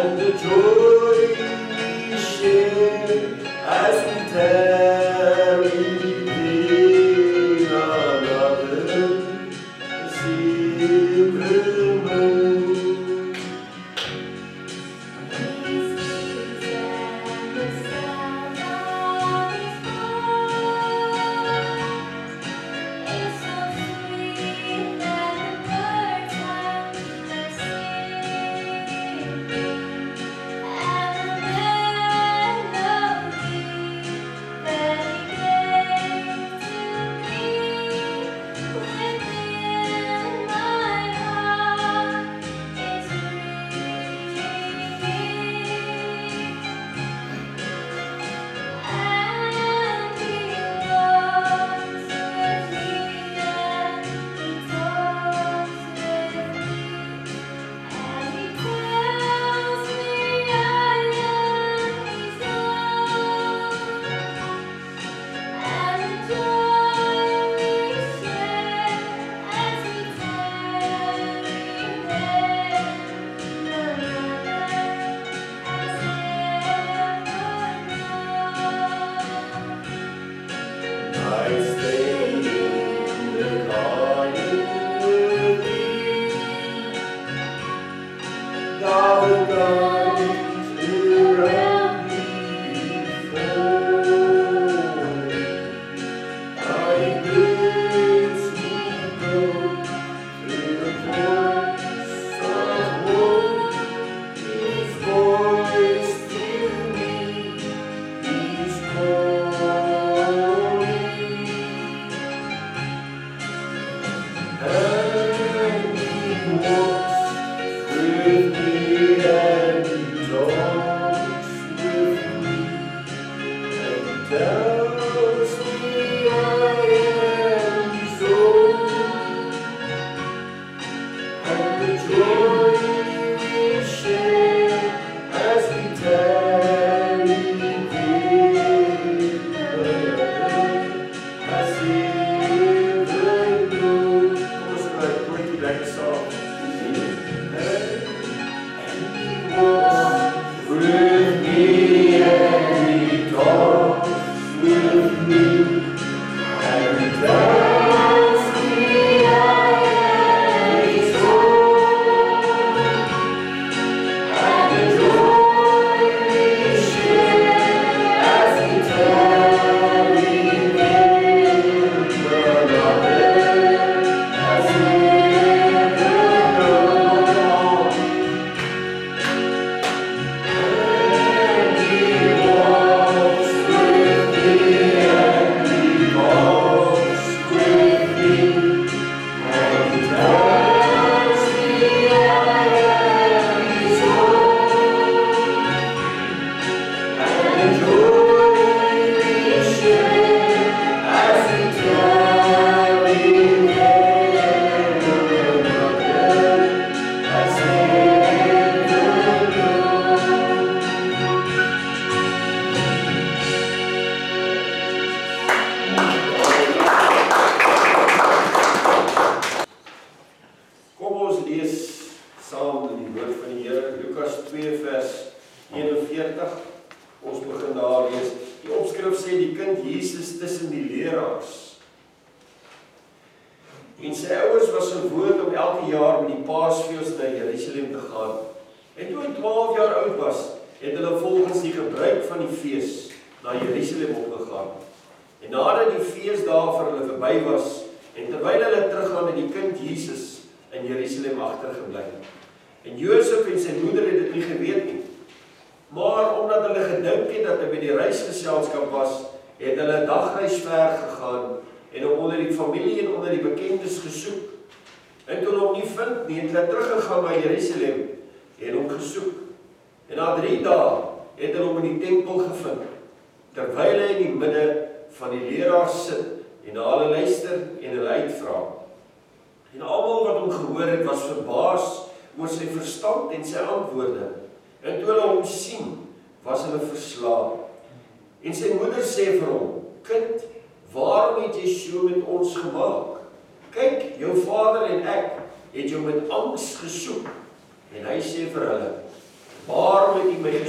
and the joy we share as we tarry in another silver moon. Kyk, jou vader en ek het jou met angs gesoek. En hy sê vir hulle, waar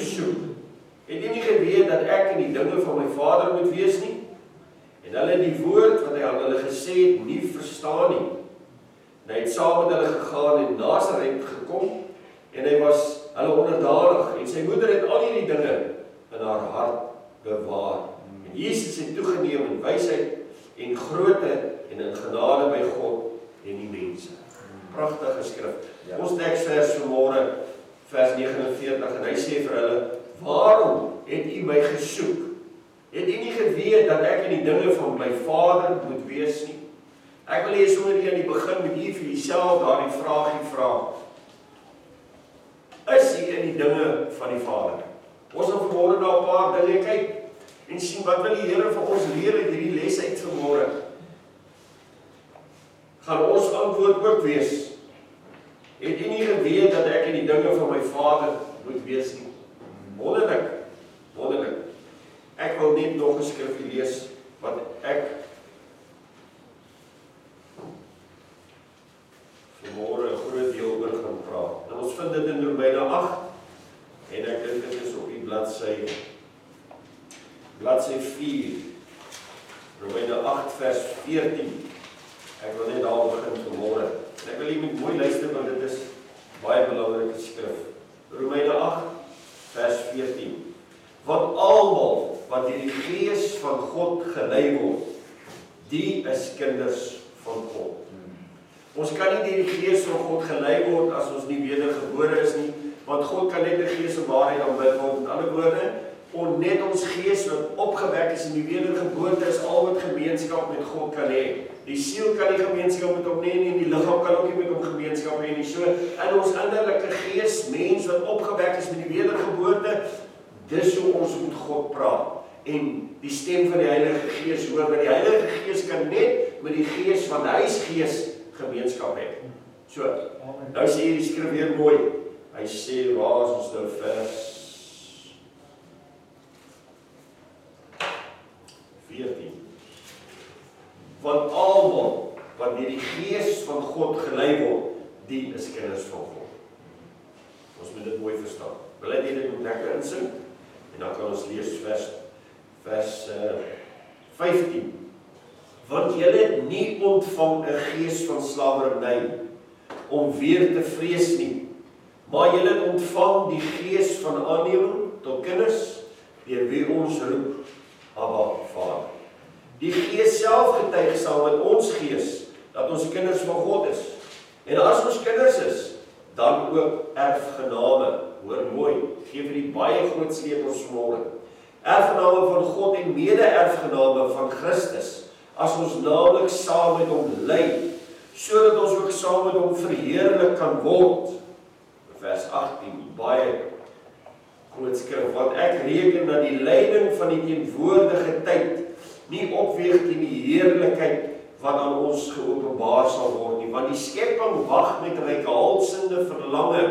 gesoek. Het jy nie geweet dat ek in die dinge van my Vader moet wees nie? En hulle het die woord wat hy aan hulle gesê het nie verstaan nie. En hy het saam met hulle gegaan en Nasaret gekom en hy was hulle onderdanig en sy moeder het al hierdie dinge in haar hart bewaar. En Jesus het toegeneem in wysheid en grootte en in genade by God en die mense. Pragtige skrif. Ja. Ons teksvers vanmôre, vers 49, en hy sê vir hulle, waarom het u my gesoek? Het u nie geweet dat ek in die dinge van my Vader moet wees nie? Ek wil hê sommer hier aan die begin met u vir jouself daardie vraagie vra. Is u in die dinge van die Vader? Ons gaan vanmôre na 'n paar dinge kyk en sien wat wil die Here vir ons leer uit hierdie les uit vanmôre. Gaan ons antwoord ook wees, het u nie geweet dat ek in die dinge van my Vader moet wees nie? Wonderlik, wonderlik. Ek wil net nog 'n skrifgie lees wat ek vanmôre 'n groot deel oor gaan praat. En ons vind dit in Romeine 8 en ek dink dit is op die bladsy 4. Romeine 8 vers 14. Ek wil net daar begin vanmôre. En ek wil jy moet mooi luister want dit is baie belangrike skrif. Romeine 8 vers 14. Want almal wat deur die Gees van God gelei word, die is kinders van God. Ons kan nie deur die Gees van God gelei word as ons nie wedergebore is nie, want God kan net 'n gees van waarheid aanbid word. Met ander woorde, net ons gees wat opgewek is in die wedergeboorte is al wat gemeenskap met God kan hê. Die siel kan nie gemeenskap met hom hê nie en die liggaam kan ook nie met hom gemeenskap hê nie. So in ons innerlike gees, mens wat opgewek is met die wedergeboorte, dis hoe ons met God praat. En die stem van die Heilige Gees hoor, want die Heilige Gees kan net met die gees van hy se gees gemeenskap hê. So, nou sê hierdie skrif weer mooi. Hy sê, waar is ons nou vers 14. Want almal wat deur die Gees van God gelei word, die is kinders van God. Ons moet dit mooi verstaan. Wil jy dit moet lekker insink? En dan kan ons lees vers 15. Want julle het nie ontvang 'n gees van slawerny om weer te vrees nie, maar julle het ontvang die gees van aanneming tot kinders, deur wie ons roep, Abba, Vader. Die Gees self getuig saam met ons gees dat ons kinders van God is. En as ons kinders is, dan ook erfgename. Hoor mooi, gee vir die baie groot sleutels vanmôre. Erfgename van God en mede-erfgename van Christus, as ons naamlik saam met hom ly, sodat ons ook saam met hom verheerlik kan word. Vers 18, baie groot skrif, want ek reken dat die lyding van die teenwoordige tyd nie opweeg teen die heerlikheid wat aan ons geopenbaar sal word nie, want die skepping wag met reikhalsende verlange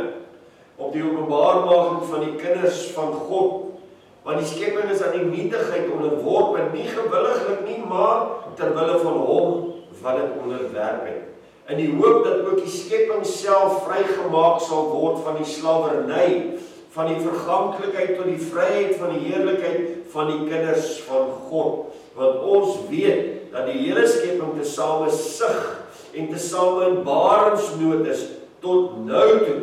op die openbaarmaking van die kinders van God, want die skepping is aan die nietigheid onderworpe, nie gewilliglik nie, maar terwille van hom wat dit onderwerp het. In die hoop dat ook die skepping self vrygemaak sal word van die slawerny, van die verganklikheid tot die vryheid van die heerlikheid van die kinders van God. Want ons weet dat die hele skepping tesame sug en tesame in barensnood is tot nou toe.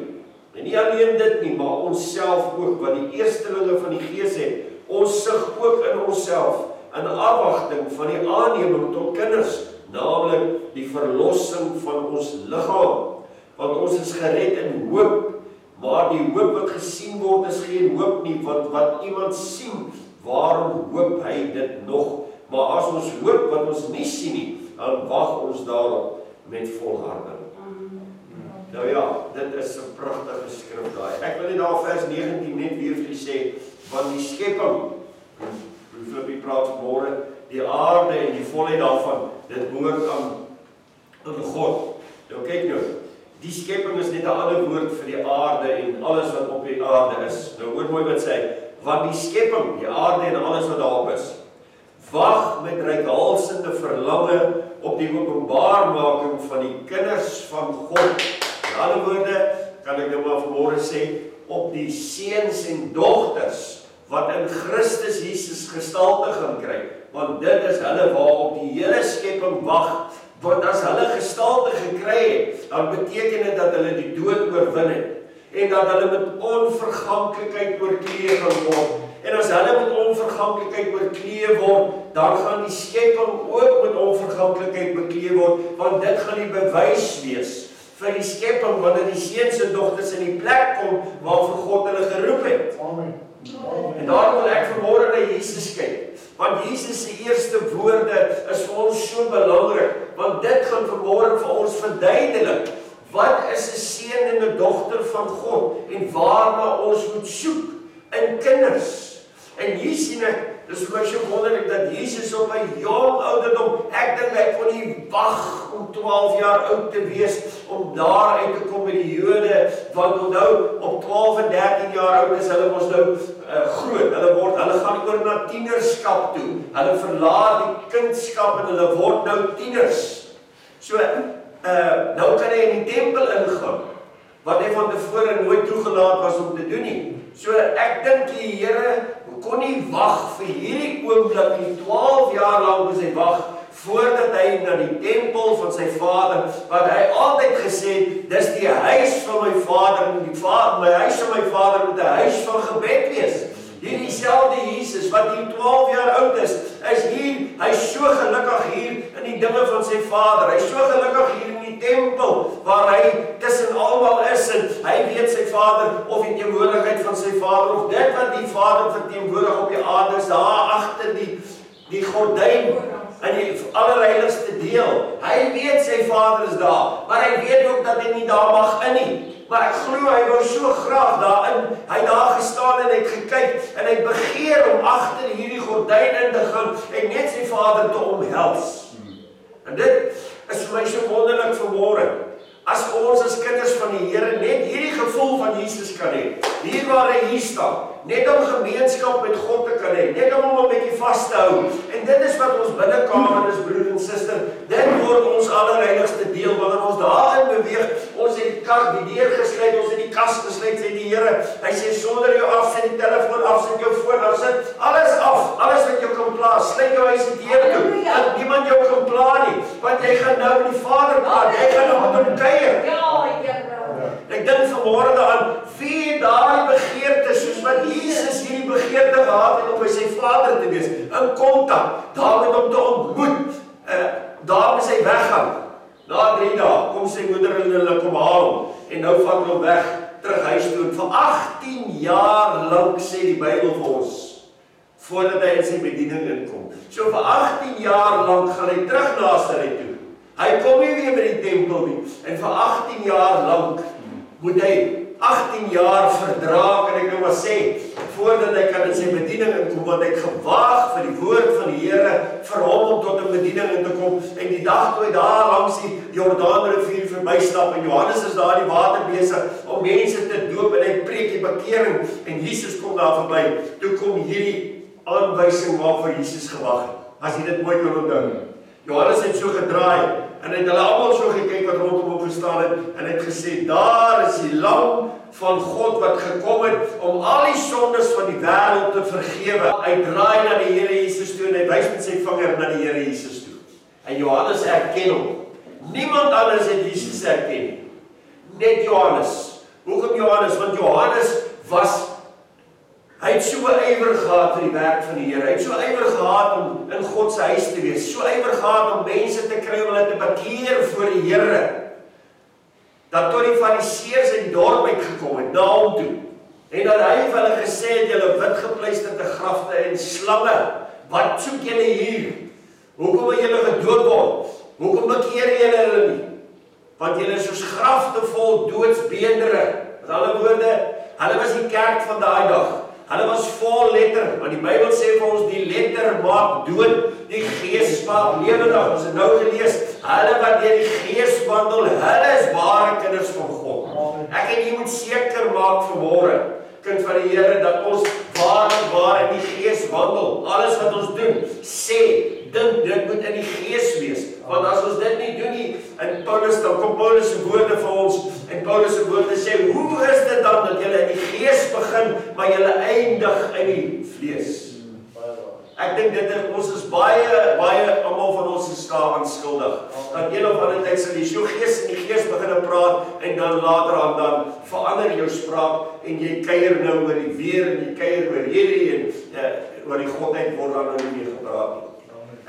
En nie alleen dit nie, maar ons self ook, wat die eerstelinge van die Gees het, ons sug ook in onsself, in afwagting van die aanneming tot kinders, naamlik die verlossing van ons liggaam. Want ons is gered in hoop, maar die hoop wat gesien word is geen hoop nie, want wat iemand sien, waarom hoop hy dit nog? Maar as ons hoop wat ons nie sien nie, dan wag ons daarop met volharding. Nou ja, dit is 'n pragtige skrif daai. Ek wil net daar vers 19 net weer vir julle sê, want die skepping, Filippie praat vanmôre, die aarde en die volheid daarvan, dit behoort aan God. Nou kyk nou, die skepping is net 'n ander woord vir die aarde en alles wat op die aarde is. Nou hoor mooi wat sê, want die skepping, die aarde en alles wat daarop is, wag met reikhalsende verlange op die openbaarmaking van die kinders van God. In ander woorde, kan ek nou maar vanmôre sê, op die seuns en dogters wat in Christus Jesus gestalte gaan kry, want dit is hulle waarop die hele skepping wag. Want as hulle gestalte gekry het, dan beteken dit dat hulle die dood oorwin het en dat hulle met onverganklikheid oorklee gaan word. En as hulle met onverganklikheid oorklee word, dan gaan die skepping ook met onverganklikheid beklee word, want dit gaan die bewys wees vir die skepping wanneer die seuns en dogters in die plek kom waarvoor God hulle geroep het. Amen. En daarom wil ek vanmôre na Jesus kyk, want Jesus se eerste woorde is vir ons so belangrik, want dit gaan vanmôre vir ons verduidelik wat is 'n seun en 'n dogter van God en waarna ons moet soek in kinders. En hier sien ek, dis vir my so wonderlik dat Jesus op 'n jong ouderdom, ek dink hy kon nie wag om 12 jaar oud te wees om daar uit te kom by die Jode, want onthou op 12 en 13 jaar oud is hulle mos nou groot. Hulle gaan oor na tienerskap toe. Hulle verlaat die kindskap en hulle word nou tieners. So nou kan hy in die tempel ingaan, wat hy van tevore nooit toegelaat was om te doen nie. So ek dink die Here kon nie wag vir hierdie oomblik nie, 12 jaar lank moes hy wag, voordat hy na die tempel van sy vader, wat hy altyd gesê het, dis die huis van my vader, en my huis van my vader moet 'n huis van gebed wees. Hierdie selfde Jesus, wat hier 12 jaar oud is hier, hy is so gelukkig hier in die dinge van sy vader, hy is so gelukkig hier in die tempel, waar hy tussen almal is, en hy weet sy vader, of die teenwoordigheid van sy vader, of dit wat die vader verteenwoordig op die aarde is, daar agter die gordyn, in die allerheiligste deel. Hy weet sy vader is daar, maar hy weet ook dat hy nie daar mag in nie. Maar ek glo hy wou so graag daarin, hy daar gestaan en hy het gekyk, en hy begeer om agter hierdie gordyn in te gaan, en net sy vader te omhels. En dit is vir my so wonderlik vanmôre, as ons as kinders van die Here net hierdie gevoel van Jesus kan hê, hier waar hy hier staan, net om gemeenskap met God te kan hê, net om hom 'n bietjie vas te hou, en dit is wat ons binnekamer is, broer en suster, dit word ons allerheiligste deel, wanneer ons daarin beweeg, ons het die kas, die deur gesluit, ons het die kas gesluit, sê die Here, hy sê, sonder jou af, sit die telefoon af, sit jou foon af, sit alles af, alles wat jou kan pla, sluit jou huis die deur toe, dat niemand jou kan pla nie, want jy gaan nou met die Vader praat, jy gaan nou met hom kuier. Ek dink vanmôre daaraan, wie daai begeerte, soos wat Jesus hierdie begeerte gehad het om by sy Vader te wees, in kontak, daar met hom te ontmoet, daar moet hy weggaan. Na 3 dae, kom sy moeder en hulle kom haal hom, en nou vat hom weg, terug huis toe, en vir 18 jaar lank sê die Bybel vir ons, voordat hy in sy bediening inkom. So vir 18 jaar lank gaan hy terug Nasaret toe. Hy kom nie weer by die tempel nie, en vir 18 jaar lank moet hy 18 jaar verdra, kan ek nou maar sê, voordat hy kan in sy bediening inkom, want hy het gewaag vir die woord van die Here, vir hom om tot 'n bediening in te kom, en die dag toe hy daar langs die Jordaanrivier verbystap, en Johannes is daar in die water besig, om mense te doop, en hy preek die bekering, en Jesus kom daar verby, toe kom hierdie aanwysing waarvoor Jesus gewag het, as jy dit mooi kan onthou. Johannes het so gedraai, en hy het hulle almal so gekyk wat rondom hom gestaan het, en hy het gesê, daar is die lam van God wat gekom het, om al die sondes van die wêreld te vergewe. Hy draai na die Here Jesus toe, en hy wys met sy vinger na die Here Jesus toe. En Johannes erken hom. Niemand anders het Jesus erken, net Johannes. Hoekom Johannes? Want Johannes hy het so ywer gehad vir die werk van die Here. Hy het so ywer gehad om in God se huis te wees. So ywer gehad om mense te kry om hulle te bekeer voor die Here. Dat tot die Fariseërs uit die dorp uitgekom het, na hom toe. En dat hy vir hulle gesê het, julle witgepleisterde grafte en slange, wat soek julle hier? Hoekom wil julle gedoop word? Hoekom bekeer julle hulle nie? Want julle is soos grafte vol doodsbeendere. Met ander woorde, hulle was die kerk van daai dag. Hulle was vol letter, want die Bybel sê vir ons, die letter maak dood, die gees maak lewendig. Ons het nou gelees, hulle wat deur die gees wandel, hulle is ware kinders van God. Ek en jy moet seker maak vanmôre, kind van die Here, dat ons waar in die gees wandel. Alles wat ons doen, sê, dink, dit moet in die gees wees. Want as ons dit nie doen nie, en dan kom Paulus se woorde vir ons, en Paulus se woorde sê, hoe is dit dan dat julle in die gees maar julle eindig in die vlees. Ek dink ons is baie almal van ons is daaraan skuldig. Dat een of ander tyd sal jy so gees in die gees begin praat en dan later aan dan verander jou spraak en jy kuier nou oor die weer en jy kuier oor hierdie en oor die godheid word dan nou nie meer gepraat nie.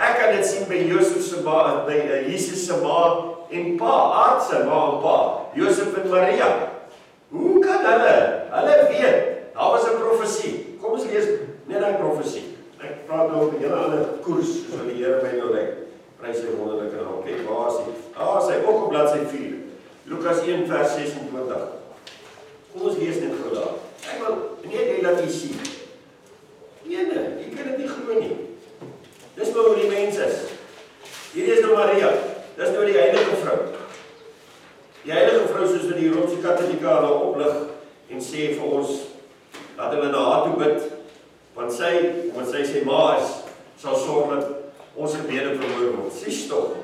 Ek kan dit sien by Josef se ma, by Jesus se ma en pa, aardse ma en pa, Josef en Maria. Hoe kan hulle weet, daar was 'n profesie. Kom ons lees net daai profesie. Ek praat nou op 'n hele ander koers, so die Here my nou lê. Prys sy wonderlike naam. Kyk, waar is hy? Sy ook op bladsy 4. Lukas 1 vers 26. Kom ons lees net gou daar. Ek wil net hê dat jy sien. Nee, jy kan dit nie glo nie. Dis maar hoe die mens is. Hierdie is nou Maria. Dis nou die heilige vrou. Die heilige vrou soos wat die Romeinse Katolieke haar oplig en sê vir ons dat hulle na haar toe bid, want omdat sy ma is, sal sorg dat ons gebede verhoor word. Sies tog.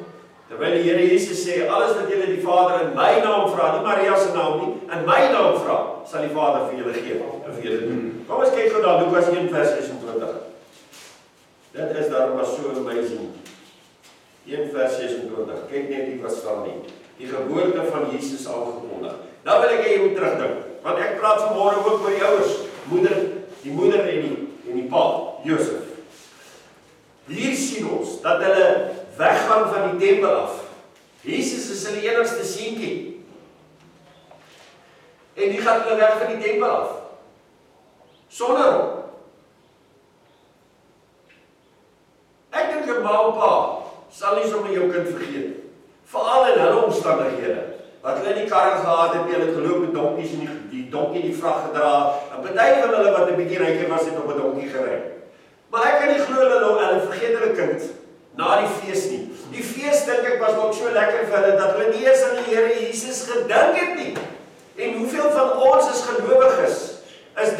Terwyl die Here Jesus sê, alles wat julle die Vader in my naam vra, nie Maria se naam nie, in my naam vra, sal die Vader vir julle gee en vir julle doen. Kom ons kyk gou na Lukas 1 vers 26. Dit is daarom so amazing. 1 vers 26. Kyk net die wat staan nie. Die geboorte van Jesus aangekondig. Nou wil ek hê jy moet terugdink, want ek praat vanmôre ook oor die ouers, die moeder en die pa, Josef. Hier sien ons dat hulle weggaan van die tempel af. Jesus is hulle enigste seentjie. En die gaan hulle weg van die tempel af. Sonder hom. Ek dink 'n ma en pa sal nie sommer jou kind vergeet. Veral in hulle omstandighede. Wat hulle in die karre gehad het, hulle het geloop met donkies en die donkie die vrag gedra. En party van hulle wat 'n bietjie ryker was, het op 'n donkie gery. Maar ek kan nie glo hulle vergeet hulle kind na die fees nie. Die fees dink ek was ook so lekker vir hulle dat hulle nie eens aan die Here Jesus gedink het nie. En hoeveel van ons is gelowiges? Is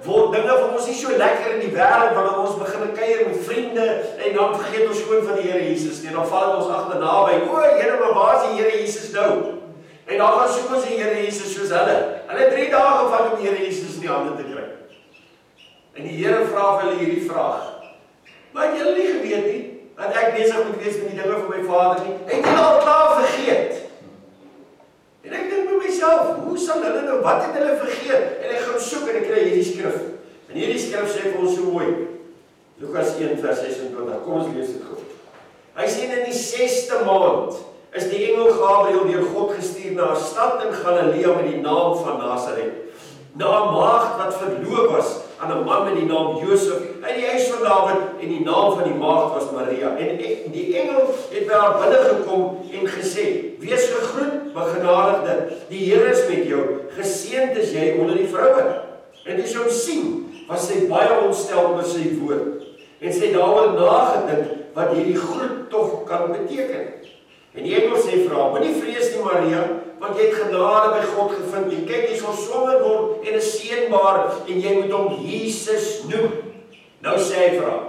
word dinge vir ons nie so lekker in die wêreld wanneer ons begin kuier met vriende en dan vergeet ons gewoon van die Here Jesus nie. Dan val dit ons agterna by, o, Here, maar waar is die Here Jesus nou? En dan gaan soek ons die Here Jesus soos hulle. Hulle 3 dae gevat om die Here Jesus in die hande te kry. En die Here vra vir hulle hierdie vraag. Maar het julle nie geweet nie dat ek besig moet wees met die dinge van my Vader nie? Het julle al klaar vergeet? En ek dink by myself, hoe sal hulle nou, wat het hulle vergeet? En ek gaan soek en ek kry hierdie skrif. En hierdie skrif sê vir ons so mooi. Lukas 1 vers 26, kom ons lees dit gou. Hy sê in die 6de maand is die engel Gabriël deur God gestuur na 'n stad in Galilea met die naam van Nasaret. Na 'n maagd wat verloof was aan 'n man met die naam Josef uit die huis van Dawid en die naam van die maagd was Maria. En die engel het by haar binne gekom en gesê, wees gegroet, begenadigde, die Here is met jou, geseënd is jy onder die vroue. En toe sy hom sien, was sy baie ontstel oor sy woord. En sy het daaroor nagedink wat hierdie groet tog kan beteken. En die engel sê vir haar, moenie vrees nie Maria, want jy het genade by God gevind. En kyk, jy sal swanger word en is seënbaar en jy moet hom Jesus noem. Nou sê hy vir haar,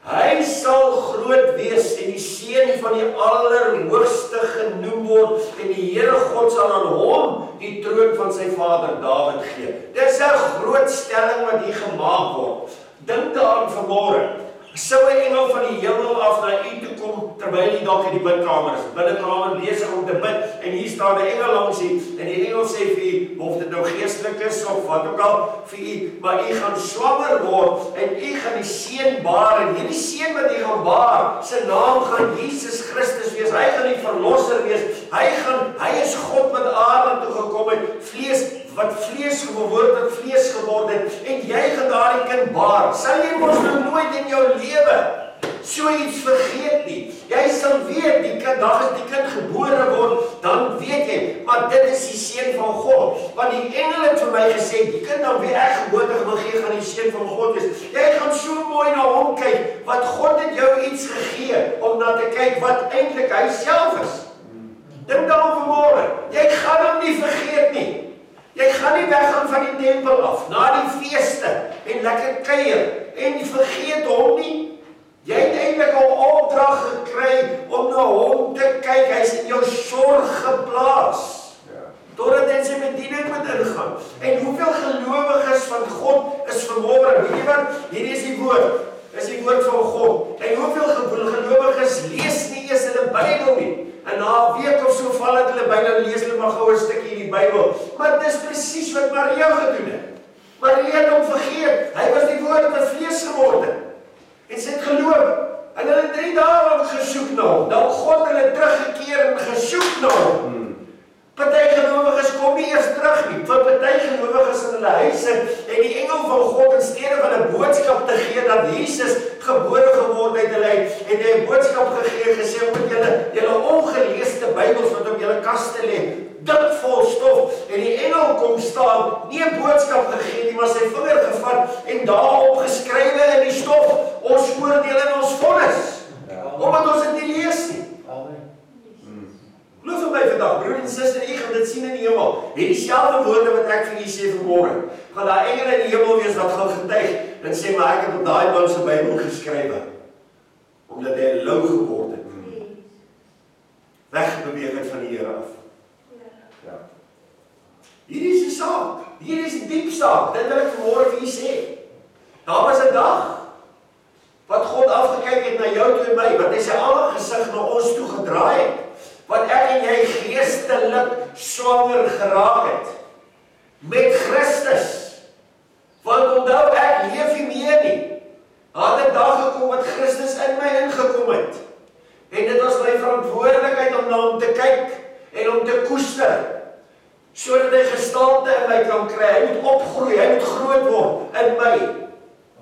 hy sal groot wees en die seun van die Allerhoogste genoem word en die Here God sal aan hom die troon van sy vader Dawid gee. Dis 'n groot stelling wat hier gemaak word. Dink daaraan vanmôre. Sou 'n engel van die hemel af na u toe kom terwyl u dalk in die bidkamer is, binnekamer besig om te bid en hier staan 'n engel langs u en die engel sê vir u, of dit nou geestelik is of wat ook al vir u, maar u gaan swanger word en u gaan die seun baar en hierdie seun wat u gaan baar, sy naam gaan Jesus Christus wees. Hy gaan die verlosser wees. Hy is God wat aarde toe gekom het, wat vlees geword het en jy gaan daardie kind baar. Sal jy mos nou nooit in jou lewe so iets vergeet nie. Jy sal weet, die kind gebore word, dan weet jy, maar dit is die seun van God. Want die engel het vir my gesê, die kind dan wie ek geboorte wil gee, gaan die seun van God wees. Jy gaan so mooi na hom kyk, wat God het jou iets gegee, om na te kyk wat eintlik hy self is. Dink daaraan vanmôre, jy gaan hom nie vergeet nie. Jy gaan nie weggaan van die tempel af, na die feeste, en lekker kuier, en vergeet hom nie. Jy het eintlik al opdrag gekry om na hom te kyk, hy is in jou sorg geplaas. Totdat hy sy bediening moet ingaan. En hoeveel gelowiges van God vanmôre, weet jy wat? Hierdie is die woord. Dis die woord van God. En hoeveel gelowiges lees nie eers hulle Bybel nie. En na 'n week of so val dit hulle Bybel en lees hulle maar gou 'n stukkie in die Bybel. Maar dis presies wat Maria gedoen het. Maria het hom vergeet. Hy was die woord wat vlees geword het. En sy het geloof. En hulle 3 dae lank gesoek na hom. Dan God hulle teruggekeer en gesoek na hom. Party gelowiges kom nie eers terug nie. Want party gelowiges in hulle huise en die engel van God in steede van 'n boodskap te gee dat Jesus gebore geword het hulle en hy 'n boodskap gegee gesê moet julle ongeleesde Bybels wat op julle kaste lê dik vol stof en die engel kom staan, nie 'n boodskap gegee nie, maar sy vinger gevat en daarop geskrywe in die stof ons oordeel en ons vonnis. Omdat ons dit nie lees nie. Glo vir my vandag, broer en suster, u gaan dit sien in die hemel. Hierdie selfde woorde wat ek vir u sê vanmôre, gaan daar engele in die hemel wees wat gaan getuig en sê maar ek het op daai man se Bybel geskrywe omdat hy lou geword het. Wegbeweeg het van die Here af. Ja. Hierdie is 'n saak. Hierdie is 'n diep saak. Dit wil ek vanmôre vir u sê. Daar was 'n dag wat God afgekyk het na jou toe en my, wat hy sy aangesig na ons toe gedraai het. Wat ek en jy geestelik swanger geraak het met Christus. Want onthou ek leef nie meer nie. Daar het 'n dag gekom wat Christus in my ingekom het. En dit was my verantwoordelikheid om na hom te kyk en om te koester. Sodat hy gestalte in my kan kry. Hy moet opgroei, hy moet groot word in my.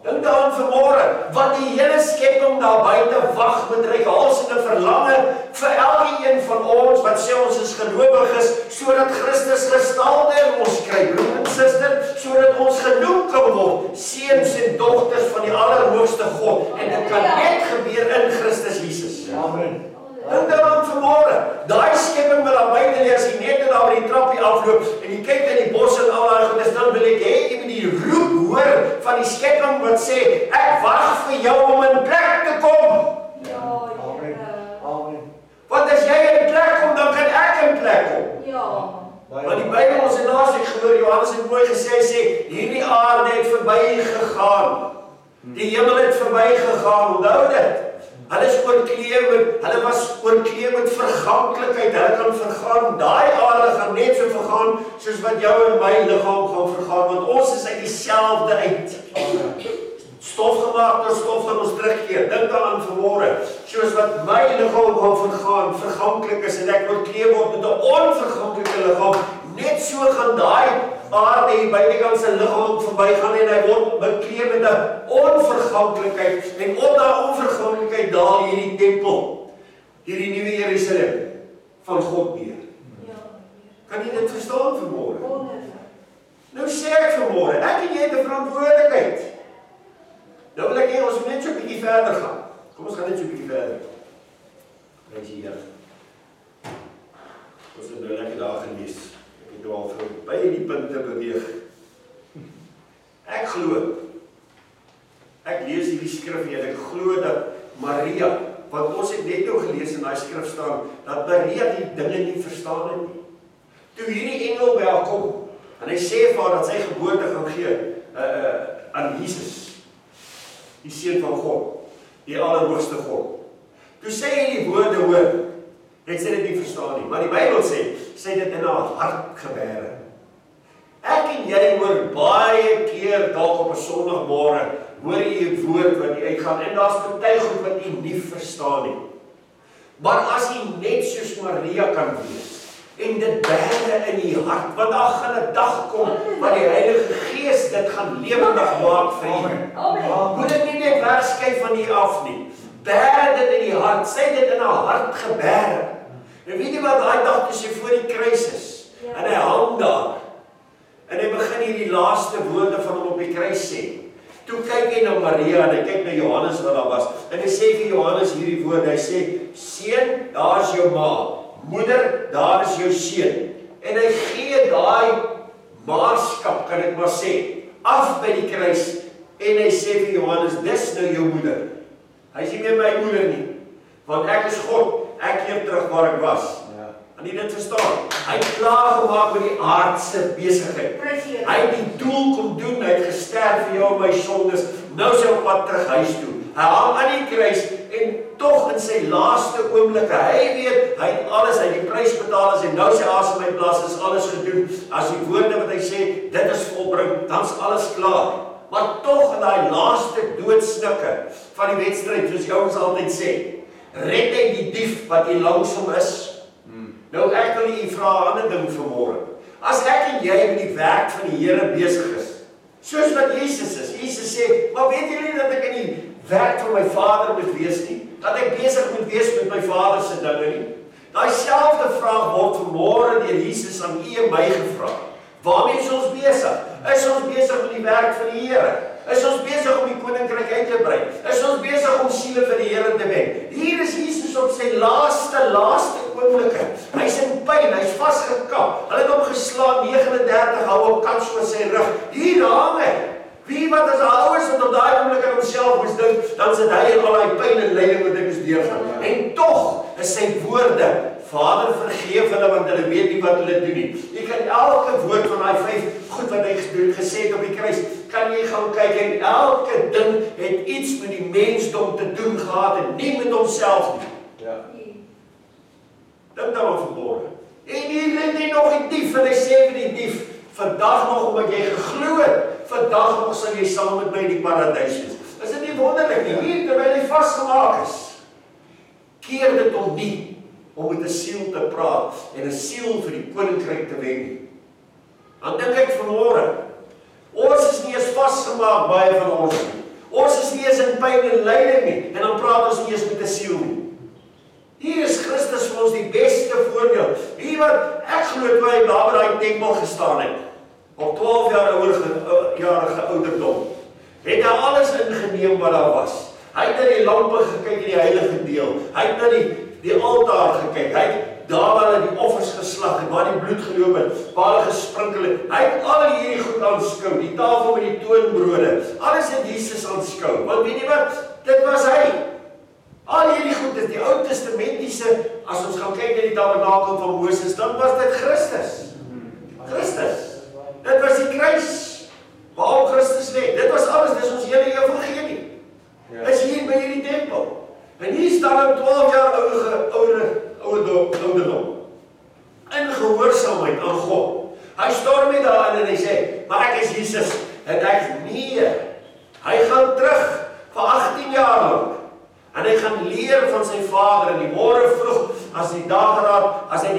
Dink daaraan vanmôre, wat die hele skepping daar buite wag met reikhalsende verlange vir elkeen van ons wat sê ons is gelowiges, sodat Christus gestalte in ons kry, broer en suster, sodat ons genoem kan word seuns en dogters van die Allerhoogste God. En dit kan net gebeur in Christus Jesus. Amen. Dink daaraan vanmôre, daai skepping wat daar buite lê, as jy net daar by die trappie afloop en jy kyk in die bos en al daai goed, dan wil ek hê jy moet die roep hoor van die skepping wat sê, ek wag vir jou om in plek te kom. Ja, Amen. Amen. Want as jy in plek kom, dan kan ek in plek kom. Ja. Want die Bybel ons het laasweek gehoor, Johannes het mooi gesê, hy sê, hierdie aarde het verby gegaan. Die hemel het verby gegaan, onthou dit. Hulle was oorkleed met verganklikheid, hulle kan vergaan, daai aarde gaan net so vergaan, soos wat jou en my liggaam gaan vergaan, want ons is uit dieselfde uit. Stof gemaak tot stof gaan ons terugkeer, dink daaraan vanmôre, soos wat my liggaam gaan vergaan, verganklik is, en ek oorkleed word met 'n onverganklike liggaam, net so gaan daai aarde hier buitekant sy liggaam verbygaan en hy word bekleed met 'n onverganklikheid en op daai onverganklikheid daal hierdie tempel, hierdie nuwe Jerusalem van God neer. Ja. Kan jy dit verstaan vanmôre? Nou sê ek vanmôre, ek en jy het 'n verantwoordelikheid. Nou wil ek hê ons moet net so 'n bietjie verder gaan. Kom ons gaan net so 'n bietjie verder. Prys die Here. Ons het nou lekker daar gelees. Ek het nou al by die punte beweeg. Ek glo. Ek lees hierdie skrif en ek glo dat Maria, want ons het net nou gelees in daai skrif staan, dat Maria die dinge nie verstaan het nie. Toe hierdie engel by haar kom, en hy sê vir haar dat sy geboorte gaan gee aan Jesus, die seun van God, die Allerhoogste God. Toe sê hy die woorde hoor, het sy dit nie verstaan nie, maar die Bybel sê, sy dit in haar hart gebêre. Ek en jy hoor baie keer dalk op 'n Sondagmôre, hoor jy 'n woord wat jy uitgaan, en daar's party goed wat jy nie verstaan nie. Maar as jy net soos Maria kan wees, en dit bære in die hart, want daar gaan 'n dag kom, wat die Heilige Gees dit gaan lewendig maak vir jou. Moet dit nie net wegskuif van hier af nie. Bære dit in die hart, sy dit in haar hart gebære. En weet jy wat daai dag toe sy voor die kruis is, en hy hang daar, en hy begin hierdie laaste woorde van hom op die kruis sê. Toe kyk hy na Maria en hy kyk na Johannes wat daar was, en hy sê vir Johannes hierdie woorde, hy sê, seun, daar is jou ma, moeder, daar is jou seun. En hy gee daai maatskap, kan ek maar sê, af by die kruis, en hy sê vir Johannes, dis nou jou moeder. Hy is nie meer my moeder nie, want ek is God, ek keer terug waar ek was. En Kan jy dit verstaan? Hy het klaar gemaak met die aardse besigheid. Hy het die doel kom doen, hy het gesterf vir jou en my sondes, nou is hy op pad terug huis toe. Hy hang aan die kruis en tog in sy laaste oomblikke, hy weet, hy het alles, hy het die prys betaal en nou sy asem my plaas, is alles gedoen. As die woorde wat hy sê, dit is volbring, dan is alles klaar. Maar tog in die laaste doodsnikke van die wedstryd, soos die ouens altyd sê, red hy die dief wat hier langs hom is. Nou ek wil u vra 'n ander ding vanmôre. As ek en jy met die werk van die Here besig is, soos wat Jesus is. Jesus sê, maar weet julle nie dat ek in die werk van my Vader moet wees nie? Dat ek besig moet wees met my Vader se dinge nie? Daai selfde vraag word vanmôre deur Jesus aan u en my gevra. Waarmee is ons besig? Is ons besig met die werk van die Here? Is ons besig om die koninkryk uit te brei? Is ons besig om siele vir die Here te wen? Hier is Jesus op sy laaste oomblikke. Hy's in pyn, hy's vasgekap. Hulle het hom geslaan, 39 houe kans oor sy rug. Hier hang hy. Wie wat as ouers wat op daai oomblik aan homself moes dink, dan sit hy in al daai pyn en lyding wat hy moes deurgaan. En tog is sy woorde, Vader vergeef hulle want hulle weet nie wat hulle doen nie. Jy kan elke woord van daai 5 goed wat hy gesê het op die kruis, kan jy gaan kyk en elke ding het iets met die mensdom te doen gehad en nie met homself nie. Ja. Dink daaroor vanmôre. En hier red hy nog die dief en hy sê vir die dief, vandag nog omdat jy geglo het, vandag nog sal jy saam met my in die paradys wees. Is dit nie wonderlik nie? Hier terwyl hy vasgemaak is, keer dit hom nie om met 'n siel te praat en 'n siel vir die koninkryk te wen nie. Dan dink ek vanmôre, ons is nie eens vasgemaak, baie van ons nie. Ons is nie eens in pyn en lyding nie, en dan praat ons nie eens met 'n siel nie. Hier is Christus vir ons die beste voorbeeld. Hier wat ek glo toe hy daar by daai tempel gestaan het, op 12-jarige ouderdom, het hy alles ingeneem wat daar was. Hy het na die lampe gekyk in die heilige deel. Hy het na die altaar gekyk. Hy het daar waar hulle die offers geslag het, waar die bloed geloop het, waar hulle gesprinkel het. Hy het al hierdie goed aanskou, die tafel met die toonbrode. Alles het Jesus aanskou. Want weet jy wat? Dit was hy. Al hierdie goed is die Ou Testamentiese, as ons gaan kyk na die tabernakel van Moses, dan was dit Christus. Christus. Dit was die kruis waarop Christus lê. Dit was alles, dis ons hele evangelie. Is hier by hierdie tempel. En hier staan 'n 12 jaar ouderdom. In gehoorsaamheid aan God. Hy storm nie daarin en hy sê, maar ek is Jesus. En ek nee. Hy gaan terug vir 18 jaar lank. En hy gaan leer van sy Vader in die môre vroeg, as hy die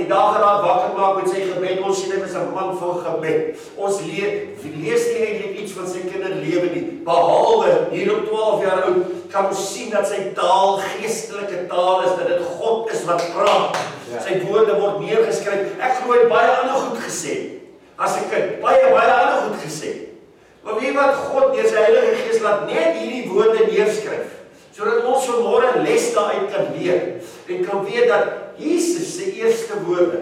dageraad wakker maak met sy gebed. Ons sien hy is 'n man van gebed. Ons lees nie eintlik iets van sy kinderlewe nie, behalwe hier op 12 jaar oud kan ons sien dat sy taal geestelike taal is, dat dit God is wat praat. Ja. Sy woorde word neergeskryf. Ek glo hy baie ander goed gesê. As 'n kind, baie ander goed gesê. Maar weet wat, God deur sy Heilige Gees laat net hierdie woorde neerskryf, sodat ons vanmôre les daaruit kan leer en kan weet dat Jesus se eerste woorde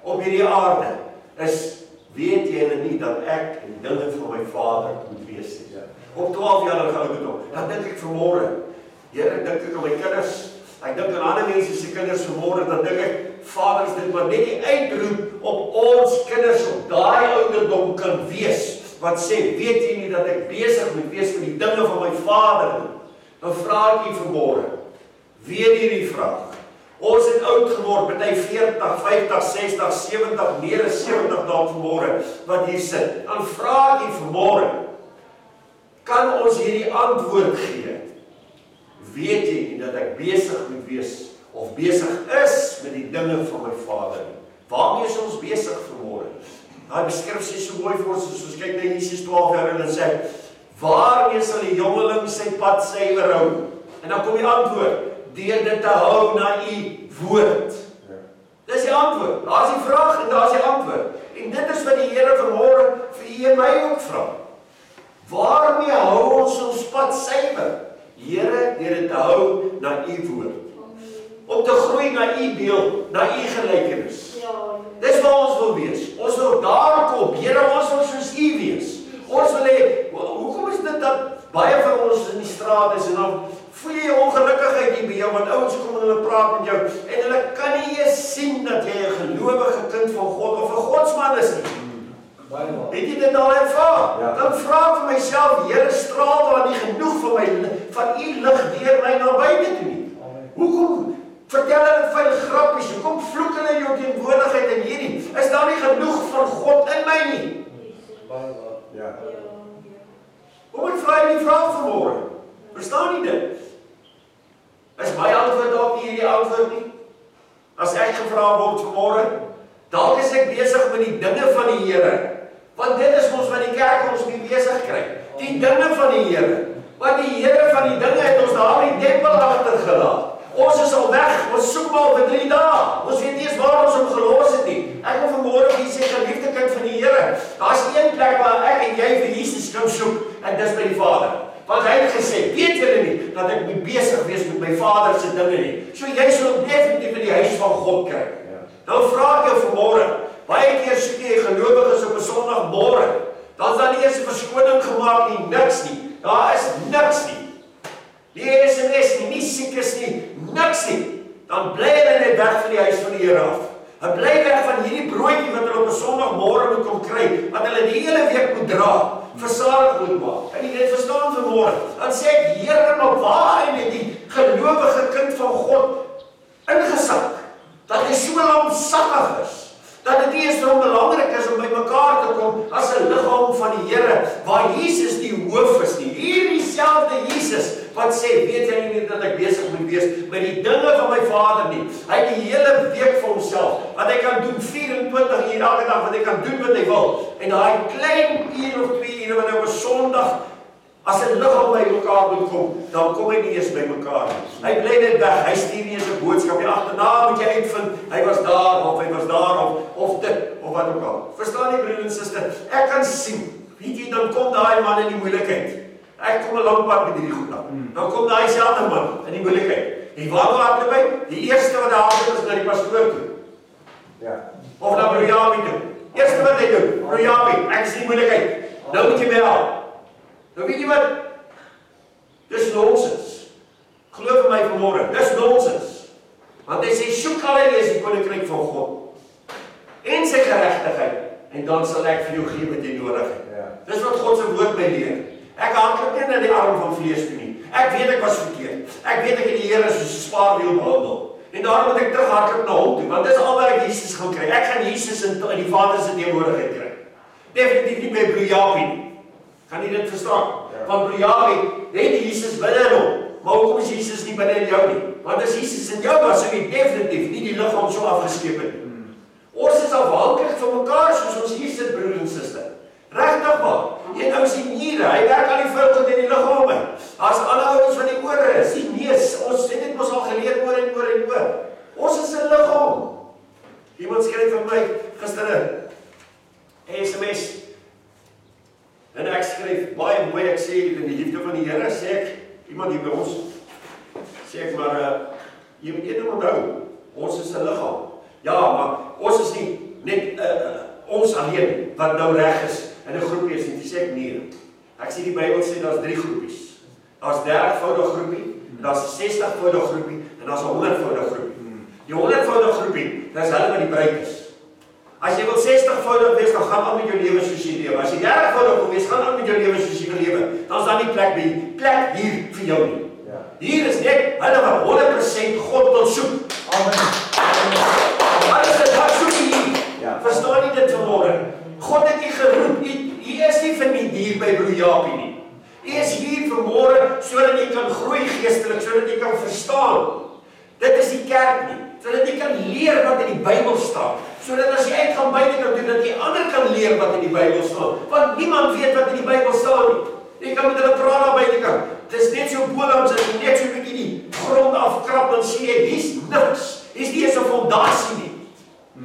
op hierdie aarde is, weet julle nie dat ek in dinge van my Vader moet wees nie. Op 12 jaar ouderdom. Dan dink ek vanmôre, Here, dink ek aan my kinders, ek dink aan ander mense se kinders vanmôre, dan dink ek, Vader, is dit maar net die uitroep op ons kinders op daai ouderdom kan wees, wat sê, weet jy nie dat ek besig moet wees met die dinge van my Vader nie? Dan vra ek u vanmôre, weer hierdie vraag. Ons het oud geword, party 40, 50, 60, 70, meer as 70 dae vanmôre, wat hier sit. Dan vra ek u vanmôre, kan ons hierdie antwoord gee? Weet jy nie dat ek besig moet wees, of besig is met die dinge van my Vader nie? Waarmee is ons besig vanmôre? Daai beskrif is so mooi vir ons, as ons kyk na Jesus 12 jaar en sê, waarmee sal die jongeling sy pad suiwer hou? En dan kom die antwoord, deur dit te hou na u woord. Dis die antwoord. Daar is die vraag en daar is die antwoord. En dit is wat die Here vanmôre vir u en my ook vra. Waarmee hou ons pad suiwer? Here, deur dit te hou na u woord. Om te groei na u beeld, na u gelykenis. Dis waar ons wil wees. Ons wil daar kom. Here, ons wil soos u wees. Ons wil hê, hoekom is dit dat baie van ons in die straat is en dan voel jy ongelukkigheid hier by jou, want ouens kom en hulle praat met jou en hulle kan nie eens sien dat jy 'n dan vra ek vir myself, Here, straal daar nie genoeg van u lig deur my na buite toe nie. Hoekom vertel hulle vuil grappies? Hoekom vloek hulle jou teenwoordigheid in hierdie? Is daar nie genoeg van God in my nie? Ja. Kom ek vra jy die vraag vanmôre? Verstaan jy dit? Is my antwoord dalk nie hierdie antwoord nie? As ek gevra word vanmôre, dalk is ek besig met die dinge van die Here. Want dit is ons wat die kerk ons nie besig kry. Die dinge van die Here. Want die Here van die dinge het ons daar in die tempel agtergelaat. Ons is al weg, ons soek maar vir 3 dae. Ons weet nie eens waar ons hom gelos het nie. Ek wil vanmôre vir julle sê, geliefde kind van die Here, daar's een plek waar ek en jy vir Jesus kan soek, en dis by die Vader. Want hy het gesê, weet julle nie, dat ek moet besig wees met my Vader se dinge nie. So jy sal definitief in die huis van God kry. Nou vra ek jou vanmôre, baie keer soek jy gelowiges op 'n Sondagmôre, dan is daar nie eens 'n verskoning gemaak nie, niks nie. Daar is niks nie. Die SMS nie siek is nie, niks nie. Dan bly hulle net weg van die huis van die Here af. Hulle bly weg van hierdie broodjie wat hulle op 'n Sondagmôre moet kom kry, wat hulle die hele week moet dra, versadig moet maak. Kan jy dit verstaan vanmôre? Dan sê ek, Here, maar waar het die gelowige kind van God ingesak? Dat hy so lanksaggig is, dat dit nie eens vir hom belangrik is om by mekaar te kom as 'n liggaam van die Here, waar Jesus die hoof is nie. Hierdie selfde Jesus wat sê, weet jy nie dat ek besig moet wees met die dinge van my Vader nie. Hy het die hele week vir homself, wat hy kan doen 24 uur elke dag, wat hy kan doen wat hy wil. En daai klein uur of 2 ure wat hy op 'n Sondag as 'n liggaam by mekaar moet kom, dan kom hy nie eens by mekaar nie. Hy bly net weg, hy stuur nie eens 'n boodskap nie. Agterna moet jy uitvind, hy was daar of hy was daar of dit of wat ook al. Verstaan jy, broer en suster? Ek kan sien, weet jy, dan kom daai man in die moeilikheid. Ek kom 'n lang pad met hierdie goed aan. Dan kom daai selfde man in die moeilikheid. En waar hardloop hy? Die eerste wat daar hardloop is na die pastoor toe. Ja. Of na broer Japie toe. Eerste wat hy doen, broer Japie, ek is in die moeilikheid. Nou moet jy my help. Nou weet jy wat? Dis nonsens. Glo vir my vanmôre, dis nonsens. Want hy sê, soek allereers die koninkryk van God en sy geregtigheid, en dan sal ek vir jou gee wat jy nodig het. Ja. Dis wat God se woord my leer. Ek hardloop nie na die arm van vlees toe nie. Ek weet ek was verkeerd. Ek weet ek het die Here soos 'n spaarwiel behandel. En daarom moet ek terughardloop na hom toe, want dis al wat ek Jesus gaan kry. Ek gaan Jesus in die Vader se teenwoordigheid kry. Definitief nie by broer Japie nie. Kan jy dit verstaan? Ja. Want broer Japie het Jesus binne in hom. Maar hoekom is Jesus nie binne in jou nie? Want as Jesus in jou was, sou jy definitief nie die liggaam so afgeskeep het nie. Ons is afhanklik van mekaar soos ons hier sit, broer en suster. Regtig waar. Jy nou sien niere, hy werk aan die vulke in die liggame. As alle ouens van die ore, sien neus, ons het dit mos al geleer oor en oor en oor. Ons is 'n liggaam. Iemand skryf vir my gister 'n SMS. En ek skryf baie mooi, ek sê in die liefde van die Here, sê ek, iemand hier by ons, sê ek maar, jy moet een onthou, ons is 'n liggaam. Ja, maar ons is nie net ons alleen wat nou reg is in 'n groepie is nie. Dis sê ek nee. Ek sê die Bybel sê daar's 3 groepies. Daar's 30voudige groepie, daar's 'n 60voudige groepie en daar's 'n 100voudige groepie. Die 100voudige groepie, dis hulle wat die bruid is. As jy wil 60voudig wees, dan gaan aan met jou lewe soos jy lewe. As jy 30voudig wil wees, gaan aan met jou lewe soos jy wil lewe. Dan is daar nie plek hier vir jou nie. Ja. Hier is net hulle wat 100% God wil soek. Amen. Alles is wat soek hier. Ja. Verstaan jy dit vanmôre? God het nie geroep, jy is nie vir my hier by broer Japie nie. Jy is hier vanmôre sodat jy kan groei geestelik, sodat jy kan verstaan. Dit is die kerk nie. Sodat jy kan leer wat in die Bybel staan. Sodat as jy uit gaan buite kan doen, dat jy ander kan leer wat in die Bybel staan. Want niemand weet wat in die Bybel staan nie. Jy kan met hulle praat daar buitekant. Dit is net so boelams as jy net so 'n bietjie die grond afkrap en sê jy, hier's niks. Hier's nie eens 'n fondasie nie.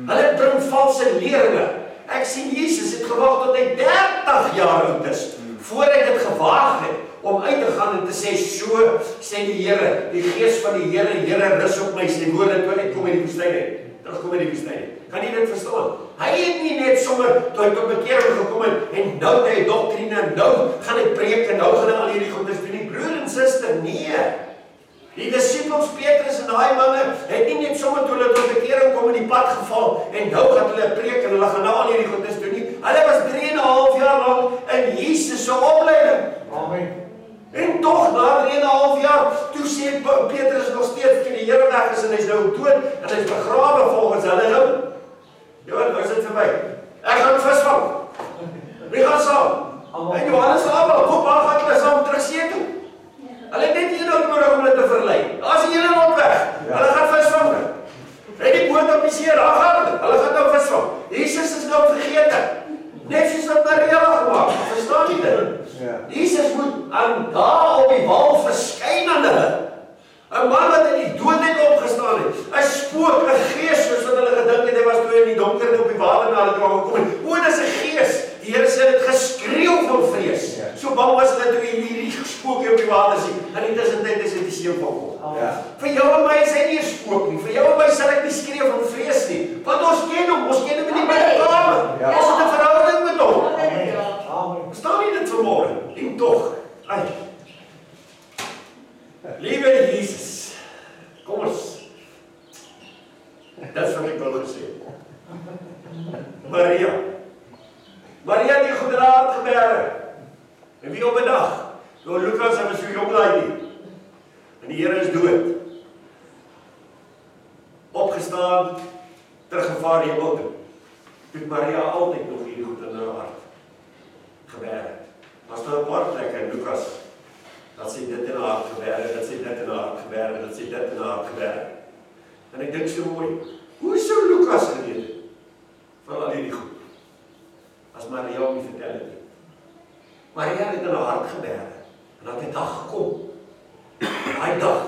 Hulle bring valse leringe. Ek sien Jesus het gewag tot hy 30 jaar oud is, voor hy dit gewaag het om uit te gaan en te sê, so sê die Here, die Gees van die Here rus op my, sy woorde toe hy kom in die woestyn uit. Terugkom in die woestyn. Kan jy dit verstaan? Hy het nie net sommer toe hy tot bekering gekom het en nou het hy doktrine en nou gaan hy preek en nou gaan hy al hierdie goedes doen. Die broer en suster, nee. Die disippels Petrus en daai manne het nie net sommer toe hulle tot bekering kom in die pad geval en nou gaan hulle preek en hulle gaan nou al hierdie goedes doen nie. Hulle was 3,5 jaar lang in Jesus se opleiding. Amen. En tog na 3,5 jaar, toe sê Petrus nog steeds toe die Here weg is en hy's nou dood en hy's begrawe volgens hulle nou. Ja, wat is dit vir my? Ek gaan visvang. Wie gaan saam? En Johannes en almal, kom maar gaan hulle saam terug see toe. Hulle het net een nodig om hulle te verlei. As jy hulle rond weg, hulle gaan visvang. En die boot op die see, daar gaan hulle gaan nou visvang. Jesus is nou vergete. Net soos wat Maria gemaak, verstaan jy dit? Jesus moet aan daar op die wal verskyn aan hulle. 'n Man wat in die dood het opgestaan het. 'n Spook, 'n gees, soos wat hulle gedink het, hy was toe in die donker op die water na hulle toe gekom het. O, dis 'n gees. Die Here sê dit geskreeu van vrees. So bang was hulle toe hierdie spook op die water sien. In die tussentyd is dit die seun van God. Vir jou en my is hy nie 'n spook nie. Vir jou en my sal ek nie skree van vrees nie. Want ons ken hom in die binnekamer. Ons het 'n verhouding met hom. Verstaan jy dit vanmôre? En tog, liewe Jesus, kom ons. Dis wat ek wil gesê. Maria het die goeie hart gebere. En wie op 'n dag, toe Lukas, hy was so jong daai nie. En die Here is dood. Opgestaan, teruggevaar hemel toe. Toe Maria altyd nog hierdie goed in haar hart gebere. Was daar 'n paar plekke in Lukas, dat sy dit in haar hart gebere, dat sy dit in haar hart gebere, dat sy dit in haar hart gebere. En ek dink so mooi, hoe sou Lukas geweet het van al hierdie goed? As Maria hom nie vertel het nie. Maria het in haar hart gebere, en dat die dag gekom. Daai dag,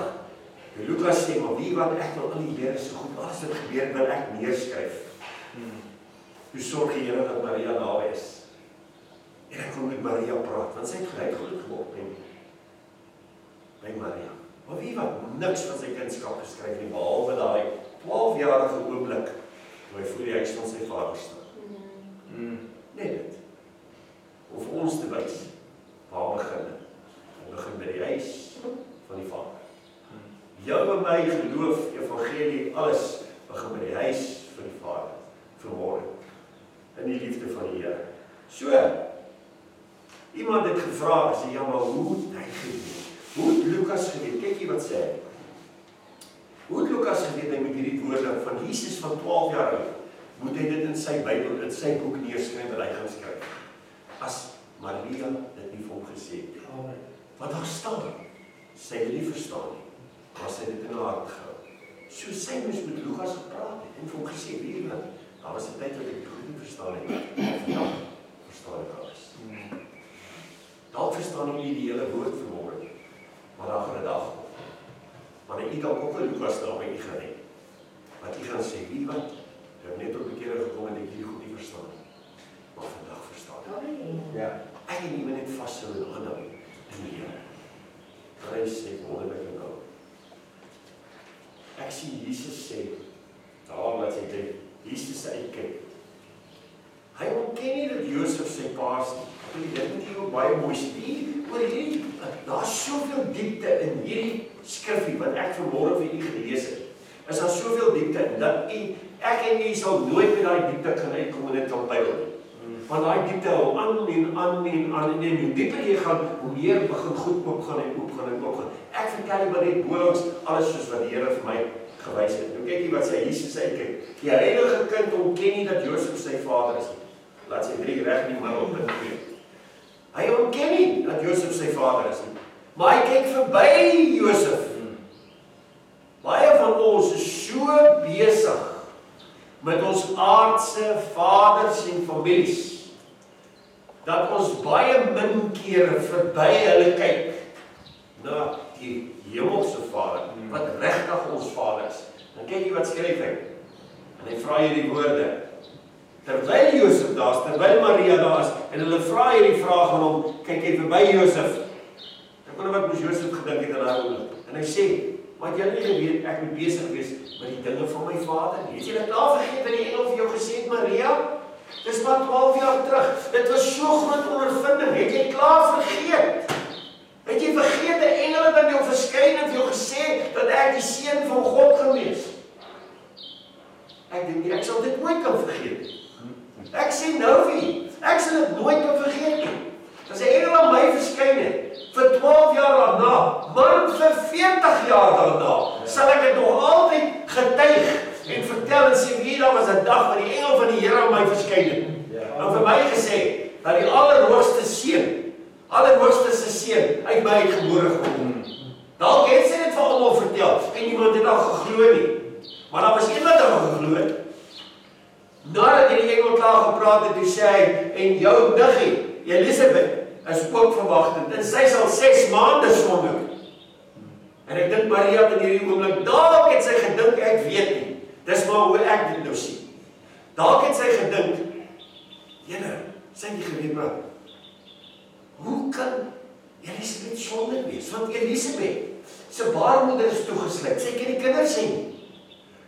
die Lukas sê, maar wie wat ek wil al die Here so goed, alles wat gebeur, wil ek neerskryf. Toe sorg die Here dat Maria naby is. En ek kon met Maria praat, want sy het gelyk goed geword by Maria. Maar wie wat niks van sy kindskap geskryf nie, behalwe daai 12-jarige oomblik, toe hy voor die huis van sy vader staan. Net dit. Om vir ons te wys, waar begin dit? Dit begin by die huis van die Vader. Jou en my geloof, evangelie, alles begin by die huis van die Vader. Vanmôre. In die liefde van die Here. So, iemand het gevra, sê, ja, maar hoe het hy geweet? Hoe het Lukas geweet? Kyk hier wat sê hy. Hoe het Lukas geweet, hy met hierdie woorde van Jesus van 12 jaar oud, moet hy dit in sy Bybel, in sy boek neerskryf, wat hy gaan skryf. As Maria dit nie vir hom gesê het. Wat daar staan, sy het nie verstaan nie, maar sy het dit in haar hart gehou. So sy moes met Lukas gepraat het, en vir hom gesê, weet jy wat, daar was 'n tyd wat ek goed nie verstaan het, vandag verstaan ek alles. Dalk verstaan jy nie die hele woord vanmôre, maar daar gaan 'n dag kom. Maar jy dalk ook 'n Lukas daar by jy gaan hê, wat jy gaan sê, weet jy wat, ek het net op die kere gekom en ek hierdie goed nie verstaan nie, maar vandag verstaan ek. Ek het nie net vashou en aanhou in die Here. Prys sy wonderlike naam. Ek sien Jesus sê, daar wat sy dink, Jesus sê kyk. Hy ontken nie dat Josef sy pa is nie. Dit moet jy ook baie mooi sien. Oor hierdie, daar's soveel diepte in hierdie skrifgie wat ek vanmôre vir u gelees het. Is daar soveel diepte in dat ek en jy sal nooit met daai diepte kan uitkom en dit kan pyl nie. Want daai diepte hou aan en hoe dieper jy gaan, hoe meer begin goed oopgaan en oopgaan. Ek vertel jy maar net boonlangs alles soos wat die Here vir my gewys het. Nou kyk jy wat sê Jesus sê, kyk, die heilige kind ontken nie dat Josef sy vader is nie. Laat sy 3 reg in die middel punt weet. Hy ontken nie dat Josef sy vader is nie. Maar hy kyk verby Josef. Baie van ons is so besig met ons aardse vaders en families, dat ons baie min kere verby hulle kyk na die hemelse Vader, wat regtig ons Vader is. Dan kyk jy wat skryf hy, en hy vra hierdie woorde, terwyl Josef daar is, terwyl Maria daar is, en hulle vra hierdie vraag aan hom, kyk hy verby Josef. Ek wonder wat moes Josef gedink het aan haar oomblik. En hy sê, maar jy nie geweet, ek moet besig wees met die dinge van my Vader nie. Het jy dit nou vergeet wat die engel vir jou gesê het, Maria? Dis maar 12 jaar terug. Dit was so groot ondervinding. Het jy klaar vergeet? Het jy vergeet die engele wat jou verskyn het, jou gesê dat ek die seun van God gaan wees? Ek dink nie, ek sal dit nooit kan vergeet. Ek sê nou wie, Ek sal dit nooit kan vergeet nie. As 'n engel aan my verskyn het, vir 12 jaar daarna, maar vir 40 jaar daarna, sal ek dit nog altyd getuig en vertel en sê, wie daar was 'n dag waar die engel van die Here aan my verskyn het. En vir my gesê, dat die allerhoogste seun, allerhoogste se seun, uit my uitgebore gekom. Dalk het sy dit vir almal vertel, en niemand het al geglo nie. Maar daar was een wat al geglo het. Nadat die engel klaar gepraat het, toe sê hy, en jou niggie, Elisabeth, is ook verwagtend, en sy sal 6 maande swanger. En ek dink Maria het in hierdie oomblik, dalk het sy gedink, ek weet nie, dis maar hoe ek dit nou sien. Dalk het sy gedink, Here, sy het nie geweet, maar hoe kan Elisabeth swanger wees? Want Elisabeth, sy baarmoeder is toegesluit, sy kan nie kinders sê nie.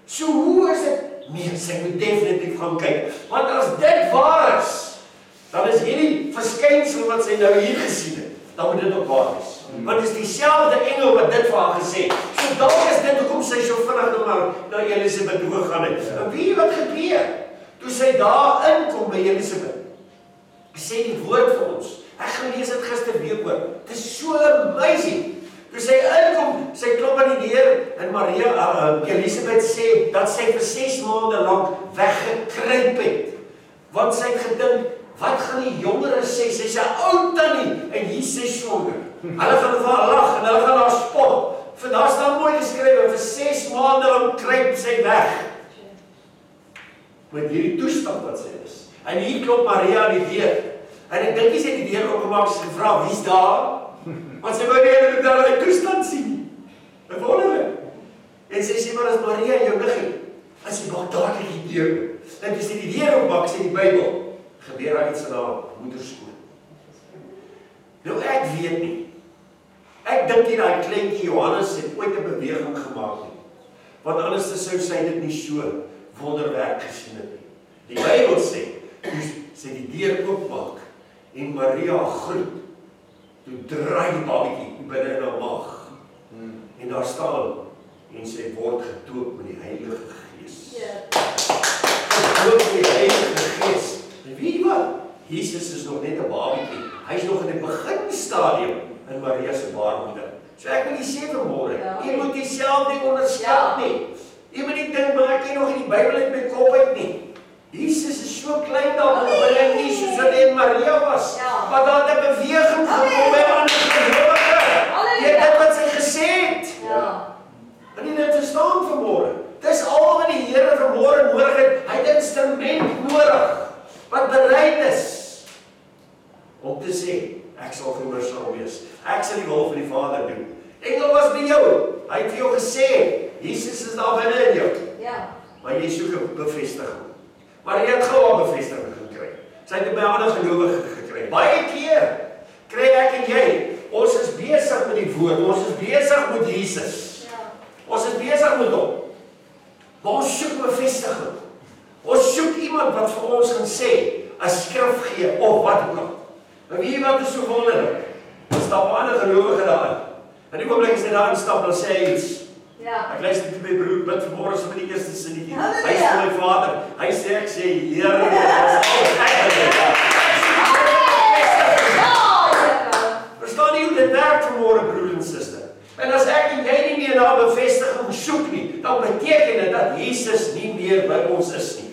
So hoe is dit? Nee, sy moet definitief gaan kyk, want as dit waar is, dan is hierdie verskynsel wat sy nou hier gesien het, dan moet dit ook waar is. Want dit is dieselfde engel wat dit vir haar gesê het. So dalk is dit hoekom sy so vinnig nou na Elisabeth toe gegaan het. En weet wat gebeur? Toe sy daar inkom by Elisabeth, sê die woord vir ons. Ek gelees dit gister weer oor. Dit is so amazing. Toe sy inkom, sy klop aan die deur en Elisabeth sê dat sy vir 6 maande lank weggekruip het. Want sy het gedink, wat gaan die jongere sê? Sy is 'n ou tannie en hier sê swanger. Hulle gaan vir haar lag en hulle gaan haar spot. Daar staan mooi geskrywe, vir 6 maande lank kruip sy weg. Met hierdie toestand wat sy is. En hier klop Maria aan die deur. En ek dink sy het die deur oopgemaak en gevra, wie's daar? Want sy wou nie eintlik daar in die toestand sien. Dit wonderlik. En sy sê, maar as Maria jou niggie, en sy maak dadelik die deur. En toe sy die deur oopmaak, sê die Bybel, gebeur daar iets in haar moederskoon. Nou ek weet nie. Ek dink nie dat kleintjie Johannes het ooit 'n beweging gemaak nie. Want anders sou sy dit nie so wonderwerk gesien het nie. Die Bybel sê, toe sy die deur oopmaak en Maria groet, toe draai die babatjie binne in haar maag. En daar staan, en sy word gedoop met die Heilige Gees. Gedoop met die Heilige Gees. En weet jy wat? Jesus is nog net 'n babatjie. Hy is nog in die beginstadium in Maria se baarmoeder. So ek wil nie sê vanmôre, jy moet jouself nie onderskat nie. Jy moet nie dink, maar ek ken nog nie die Bybel uit my kop uit nie. Jesus is so klein daar binne nie, soos wat hy en Maria was. Maar daar het 'n beweging gekom by ander gelowiges. Jy dit wat sy gesê het. En jy dit verstaan vanmôre. Dis al wat die Here vanmôre nodig het. Hy het 'n instrument nodig wat bereid is om te sê, ek sal gehoorsaam wees. Ek sal die wil van die Vader doen. Engel was by jou. Hy het vir jou gesê, Jesus is daar binne in jou. Maar jy soek 'n bevestiging. Maar jy het gou 'n bevestiging gekry. Sy het by ander gelowiges gekry. Baie keer kry ek en jy, ons is besig met die woord, ons is besig met Jesus. Ons is besig met hom. Maar ons soek bevestiging. Ons soek iemand wat vir ons gaan sê, 'n skrif gee of wat ook al. En weet jy wat is so wonderlik? Dan stap 'n ander gelowige daarin. En die oomblik as hy daar instap, dan sê hy iets. Ek luister net my broer bid vanmôre so met die eerste sinnetjie. Hy sê my Vader, hy sê ek sê Here, verstaan jy hoe dit werk vanmôre broer en suster? En as ek en jy nie meer na bevestiging soek nie, dan beteken dit dat Jesus nie meer by ons is nie.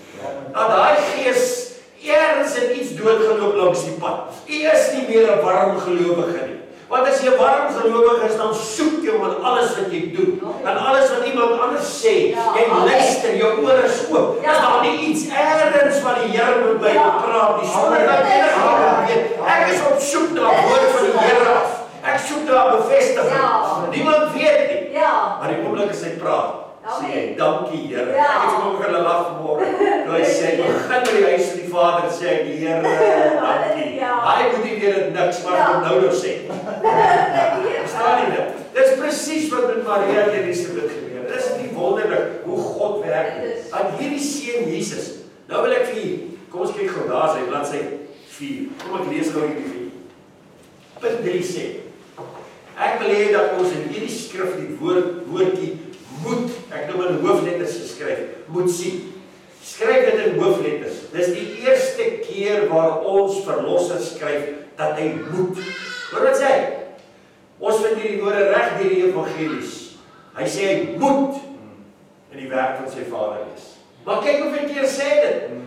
Dat daai gees eers in iets doodgeloop langs die pad. U is nie meer 'n warm gelowige nie. Want as jy 'n warm gelowige is, dan soek jy aan alles wat jy doen. En alles wat iemand anders sê. Jy luister, jou ore is oop. Is daar nie iets elders wat die Here met my praat nie? Sonder dat jy weet. Ek is op soek na die woord van die Here af. Ek soek na bevestiging. Niemand weet nie. Maar die oomblik as hy praat, sê hy, dankie Here. Ek het hom hulle lag vanmôre. Toe hy sê, begin by die huis van die Vader, sê hy, die Here, dankie. Hy moet nie weer dit niks, maar ek moet nou sê. Verstaan jy dit? Dis presies wat met Maria en Elisabeth gebeur. Dis nie wonderlik hoe God werk nie. Aan hierdie seun Jesus. Nou wil ek vir julle, kom ons kyk gou daar sy bladsy 4. Kom ek lees gou hierdie 4. Punt 3 sê, ek wil hê dat ons in hierdie skrif die woordjie moet, ek nou in hoofletters geskryf, moet sien. Skryf dit in hoofletters. Dis die eerste keer waar ons verlosser skryf, dat hy moet. Maar wat sê hy? Ons vind hierdie woorde reg deur die evangelies. Hy sê hy moet in die werk van sy Vader wees. Maar kyk hoeveel keer sê dit.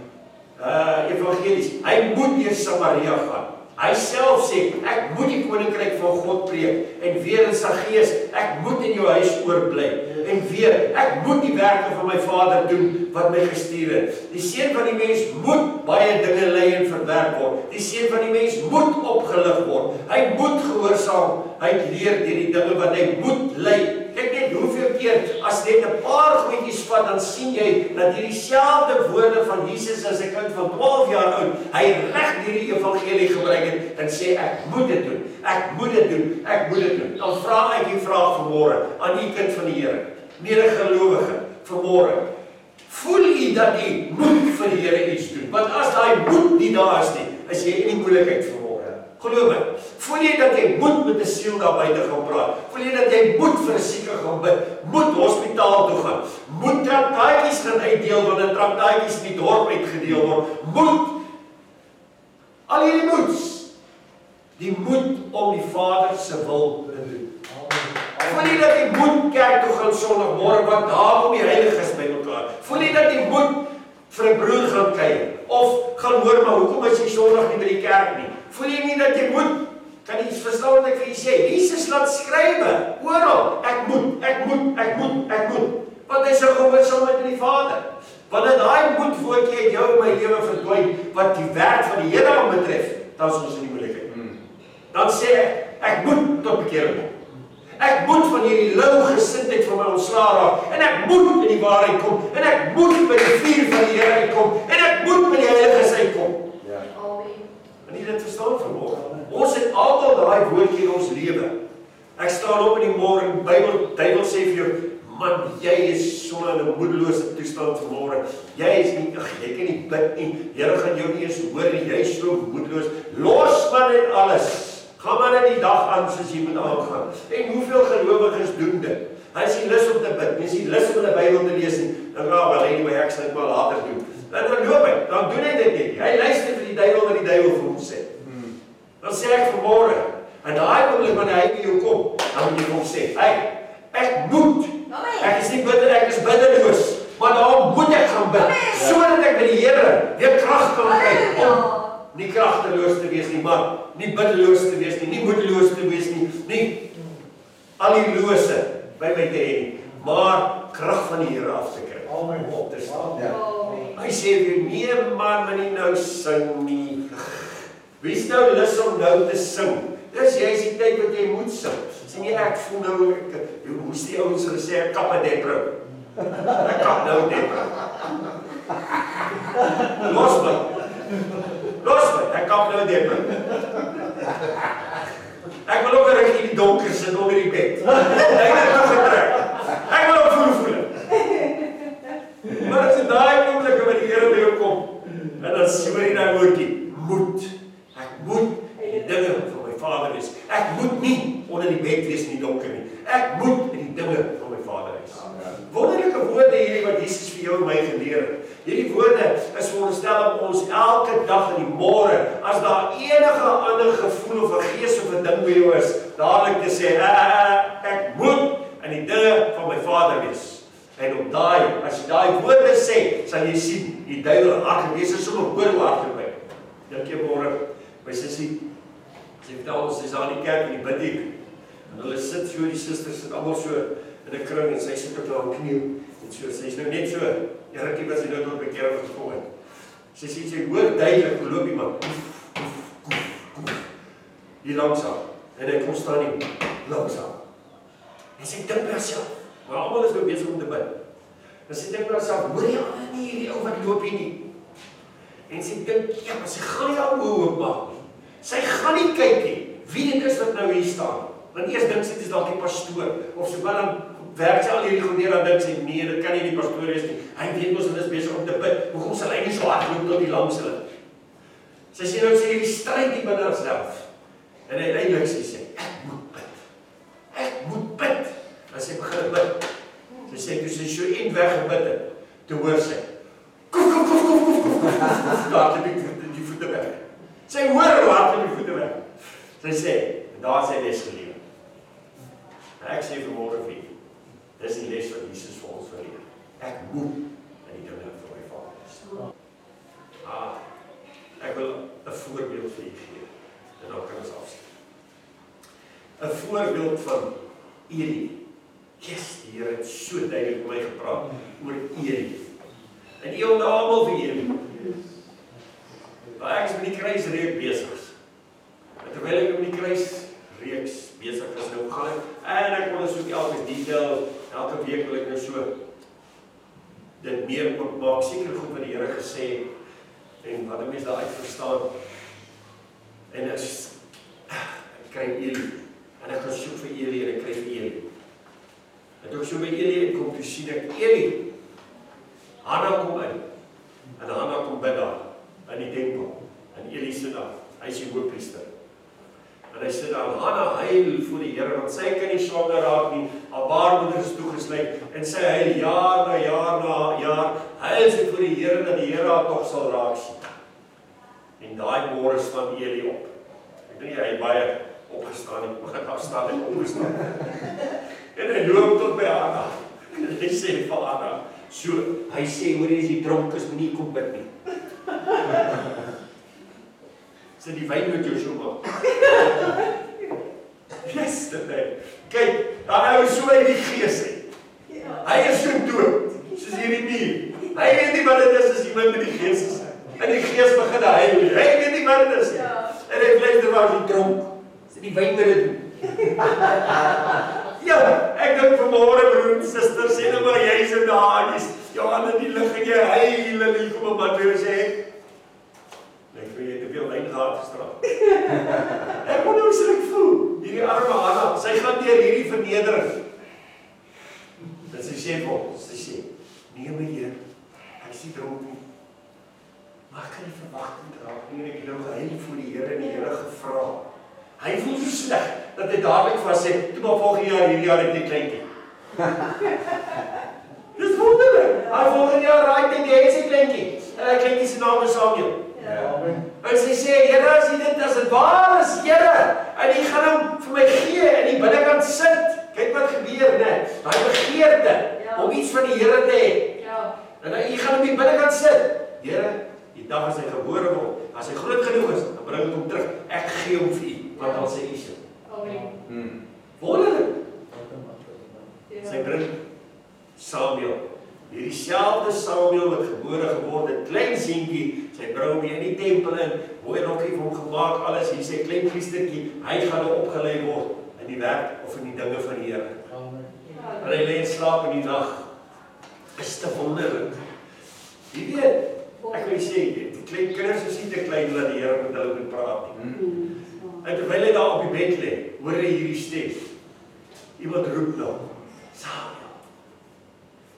Evangelies, hy moet deur Samaria gaan. Hy self sê, ek moet die koninkryk van God preek. En weer in sy gees, ek moet in jou huis oorbly. En weer, ek moet die werke van my Vader doen wat my gestuur het. Die seun van die mens moet baie dinge ly en verwerp word. Die seun van die mens moet opgelig word. Hy moet gehoorsaam, hy leer deur die dinge wat hy moet ly. Kyk net hoeveel keer, as net 'n paar goedjies vat, dan sien jy dat hierdie selfde woorde van Jesus as 'n kind van 12 jaar oud, hy reg deur die evangelie gebruik het, en sê ek moet dit doen, ek moet dit doen, ek moet dit doen. Dan vra ek die vraag vanmôre aan u kind van die Here, medegelowige, vanmôre, voel u dat u moet vir die Here iets doen? Want as daai moet nie daar is nie, is jy in die moeilikheid vanmôre. Geloof my, voel jy dat jy moet met 'n siel daar buite gaan praat? Voel jy dat jy moet vir 'n sieke gaan bid? Moet hospitaal toe gaan? Moet traktaatjies gaan uitdeel wanneer traktaatjies in die dorp uitgedeel word? Moet al hierdie moeds, die moed om die Vader se wil te doen. Voel jy dat jy moet kerk toe gaan Sondagmôre, want daar kom die heiliges by mekaar? Voel jy dat jy moet vir 'n broer gaan kuier? Of gaan hoor, maar hoekom is jy Sondag nie by die kerk nie? Voel jy nie dat jy moet? Kan jy verstaan wat ek vir jy sê? Jesus laat skrywe, oral, ek moet, ek moet, ek moet, ek moet. Want hy sou gehoorsaamheid in die Vader. Wanneer daai moedwoordjie uit jou en my lewe verdwyn, wat die werk van die Here aanbetref, dan is ons in die moeilikheid. Dan sê ek moet tot bekering kom. Ek moet van hierdie lou gesindheid van my ontslae raak, en ek moet in die waarheid kom, en ek moet by die vuur van die Here uitkom, en ek moet by die heiliges uitkom. En jy dit verstaan vanmôre. Ons het almal daai woordjie in ons lewe. Ek staan op in die môre, Bybel sê vir jou, man, jy is so in 'n moedelose toestand vanmôre. Jy is nie, jy kan nie bid nie. Here gaan jou nie eens hoor nie. Jy is so moedeloos. Los maar net alles. Gaan maar net die dag aan soos jy moet aangaan. En hoeveel gelowiges doen dit? Hy is nie lus om te bid, hy is nie lus om die Bybel te lees nie. Dan wel anyway, ek sal dit maar later doen. Dan loop hy, dan doen hy dit nie. Hy luister vir die duiwel wat die duiwel vir hom sê. Dan sê ek vanmôre, en daai oomblik wanneer hy by jou kom, dan moet jy vir hom sê, ek moet. Ek is nie bidder, ek is biddeloos, maar daarom moet ek gaan bid, sodat ek by die Here weer krag kan kry om nie kragteloos te wees nie, maar nie biddeloos te wees nie, nie moedeloos te wees nie, nie al die lose by my te hê nie, maar krag van die Here af te kry. Op te staan. Hy sê vir nee man, maar nie nou sing nie. Wie is nou lus om nou te sing? Dis jy is die tyd wat jy moet sing. Sê nie ek voel nou, hoe is die ouens gesê, ek kap 'n depro. Ek kap nou 'n depro. Los my, ek kap nou 'n depro. Ek wil ook reg in die donker sit onder die bed. Ek het toe getrek. Ek wil ook voel. Maar as jy daai oomblik wat die Here by jou kom, en dan sê jy daai woordjie, moet. Ek moet die dinge van my Vader wees. Ek moet nie onder die bed wees in die donker nie. Ek moet in die dinge van my Vader wees. Wonderlike woorde hierdie wat Jesus vir jou en my geleer het. Hierdie woorde is veronderstel om ons elke dag in die môre, as daar enige ander gevoel of 'n gees of 'n ding by jou is, dadelik te sê, ek moet in die dinge van my Vader wees. En op daai, as jy daai woorde sê, sal jy sien, die duiwel hardloop, jy sal sommer hoor hoe hardloop hy. Dink jy môre, my sussie, sy vertel ons, sy is daar in die kerk en die bid hier, en hulle sit so, die susters sit almal so in 'n kring, en sy sit op haar knie, en so, sy is nou net so, die rukkie wat sy nou tot bekering gekom het. Sy sê, sy hoor duidelik, hoe loop iemand, hier langsaam, en hy kom staan nie, langsaam. En sy dink by haarself, maar almal is nou besig om te bid. En sy dink by haarself, hoor jy al nie hierdie ou wat loop hier nie? En sy dink, ja, maar sy gaan nie al oop maak nie. Sy gaan nie kyk nie, wie dit is wat nou hier staan. Want eers dink sy, dit is dalk die pastoor, of so maar dan werk sy al hierdie goed neer, dan dink sy, nee, dit kan nie die pastoor wees nie. Hy weet ons, hulle is besig om te bid, hoekom sal hy nie so hard loop tot die langs hulle? Sy sê nou, sy hierdie stryd die binne haarself. En uiteindelik sê, ek moet bid. Ek moet bid. En sy begin bid. Sy sê, toe sy so een weg gebid het, toe hoor sy, koef, daar het die voet ek sê vanmôre vir u, dis die les wat Jesus vir ons wil leer. Ek moet in die dinge van my Vader is. Ek wil 'n voorbeeld vir u gee, en dan kan ons afsluit. 'n voorbeeld van Eli. Yes, die Here het so duidelik met my gepraat oor Eli. En u onthou almal vir Eli. Ek is met die kruisreeks besig. En terwyl ek met die kruisreeks besig is, nou gaan ek, en ek ondersoek elke detail, elke week wil ek nou so dit meer oopmaak, seker goed wat die Here gesê het, en wat 'n mens daaruit verstaan. En ek kry Eli, en ek gaan soek vir Eli, en ek kry vir Eli. En toe ek so by Eli kom, toe sien ek Eli, Hanna kom in, en Hanna kom bid daar, in die tempel, en Eli sit daar, hy is die hoofpriester. En hy sit daar, en Hanna huil voor die Here, want sy kan nie swanger raak nie, haar baarmoeder is toegesluit, en sy huil jaar na jaar, huil sy voor die Here, dat die Here haar tog sal raak sien. En daai môre staan Eli op. Ek dink hy baie opgestaan het, maar daar staan hy opgestaan. En hy loop tot by Hanna, en hy sê vir Hanna, so, hy sê, hoor jy, as jy dronk is, moenie kom bid nie. Sê die wyn met jou so maak. Yes, dit nee. Kyk, dan so uit die gees uit. Hy is so dood, soos hierdie muur. Hy weet nie wat dit is as iemand met die gees is. En die gees begin huil. Hy weet nie wat dit is. En hy bly terwyl hy dronk. Sê die wyn met dit doen. Ja, ek dink vanmôre broer en suster, sê nou maar jy is in daar, jou hande in die lug en jy huil en jy kom op wat jy sê. Ek vir jy te veel wyn gehad gisterand. Ek moet nou sê ek voel, hierdie arme Hanna, sy gaan deur hierdie vernedering. Dat sy sê vir ons, sy sê, nee my Heer, ek is nie dronk nie. Maar ek kan nie verwagting draag nie, en ek het nou gehuil voor die Here en die Here gevra. Hy voel so sleg, dat hy dadelik vir sê, toe maar volgende jaar, hierdie jaar het jy kleintjie. Dis wonderlik. Hy volgende jaar raai dit jy is 'n kleintjie. En hy kleintjie se naam is Samuel. En sy sê, Here, as dit waar is, Here, en jy gaan hom vir my gee in die binnekant sit. Kyk wat gebeur, né? Daai begeerte om iets van die Here te hê. En jy gaan hom in die binnekant sit. Here, die dag as hy gebore word, as hy groot genoeg is, dan bring ek hom terug. Ek gee hom vir u, want dan sê u so. Amen. Wonderlik. Sy bring Samuel. Hierdie selfde Samuel wat gebore geword het, klein seentjie, sy bring hom in die tempel in, mooi rokkie vir hom gemaak, alles, hier sê klein priestertjie, hy gaan nou opgelei word in die werk of in die dinge van die Here. En hy lê en slaap in die nag. Is te wonderlik. Jy weet, ek wil sê, die klein kinders is nie te klein dat die Here met hulle moet praat nie. En terwyl hy daar op die bed lê, hoor hy hierdie stem. Iemand roep nou, Samuel.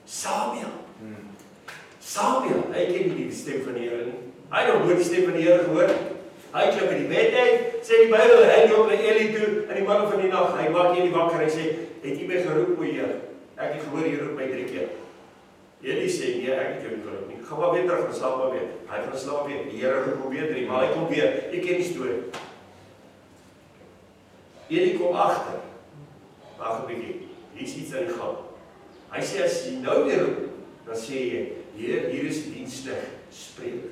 Samuel. Samuel. Hy ken nie die stem van die Here nie. Hy het nog nooit die stem van die Here gehoor. Hy klim in die bed uit, sê die Bybel, hy loop na Eli toe in die middel van die nag. Hy maak Eli wakker en sê, het jy my geroep, o Heer? Ek het gehoor jy roep my 3 keer. Eli sê, nee, ek het jou nie geroep nie. Gaan maar weer terug, gaan slaap maar weer. Hy gaan slaap weer. Die Here roep hom weer 3, maar hy kom weer. Ek ken die storie. Eli kom agter. Wag 'n bietjie. Hier is iets aan die gang. Hy sê as jy nou weer roep, dan sê jy, Heer, hier is die diensknegt, spreek.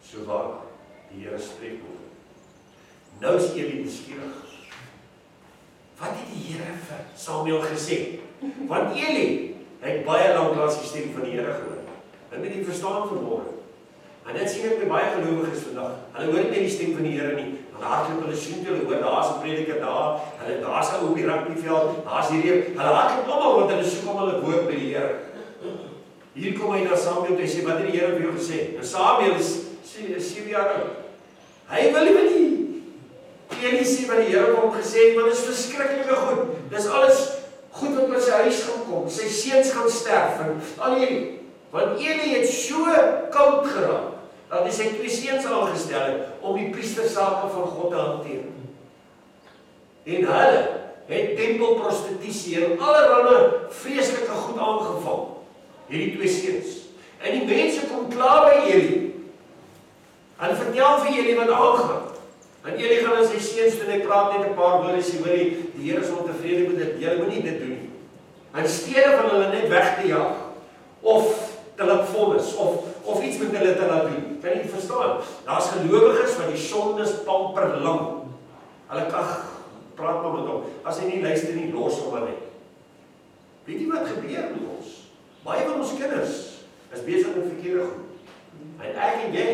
So waar, die Here spreek oor. Nou is Eli nuuskierig. Wat het die Here vir Samuel gesê? Want Eli het baie lank lank die stem van die Here gehoor. En moet jy verstaan vanmôre. En dit sien ek met baie gelowiges vandag. Hulle hoor nie die stem van die Here nie. Dan hardloop hulle sien hulle hoor daar's 'n prediker daar, hulle daar's 'n ou op die rugbyveld, daar's hierdie, hulle hardloop almal want hulle soek almal 'n woord by die Here. Hier kom hy na Samuel en sê, wat het die Here vir jou gesê? Nou Samuel is 7 jaar oud. Hy wil nie met die Eli sê wat die Here vir hom gesê het, want dit is verskriklike goed. Dis alles goed wat met sy huis gaan kom. Sy seuns gaan sterf en al hierdie. Want Eli het so koud geraak dat hy sy 2 seuns aangestel het om die priestersake van God te hanteer. En hulle het tempelprostitusie en allerlei vreeslike goed aangevang. Hierdie 2 seuns. En die mense kom klaar by Eli. En vertel vir Eli wat aangaan. En Eli gaan aan sy seuns toe, en hy praat net 'n paar woorde, sê, hoorie, die Here is ontevrede met dit, julle moenie dit doen nie. In steede van hulle net weg te jaag, of te laat vonnis, of iets met hulle te laat doen. Kan jy verstaan? Daar's gelowiges wat die sondes pamper lang. Hulle praat maar met hom. As hy nie luister nie, los hom maar net. Weet jy wat gebeur met ons? Baie van ons kinders is besig met verkeerde goed. En ek en jy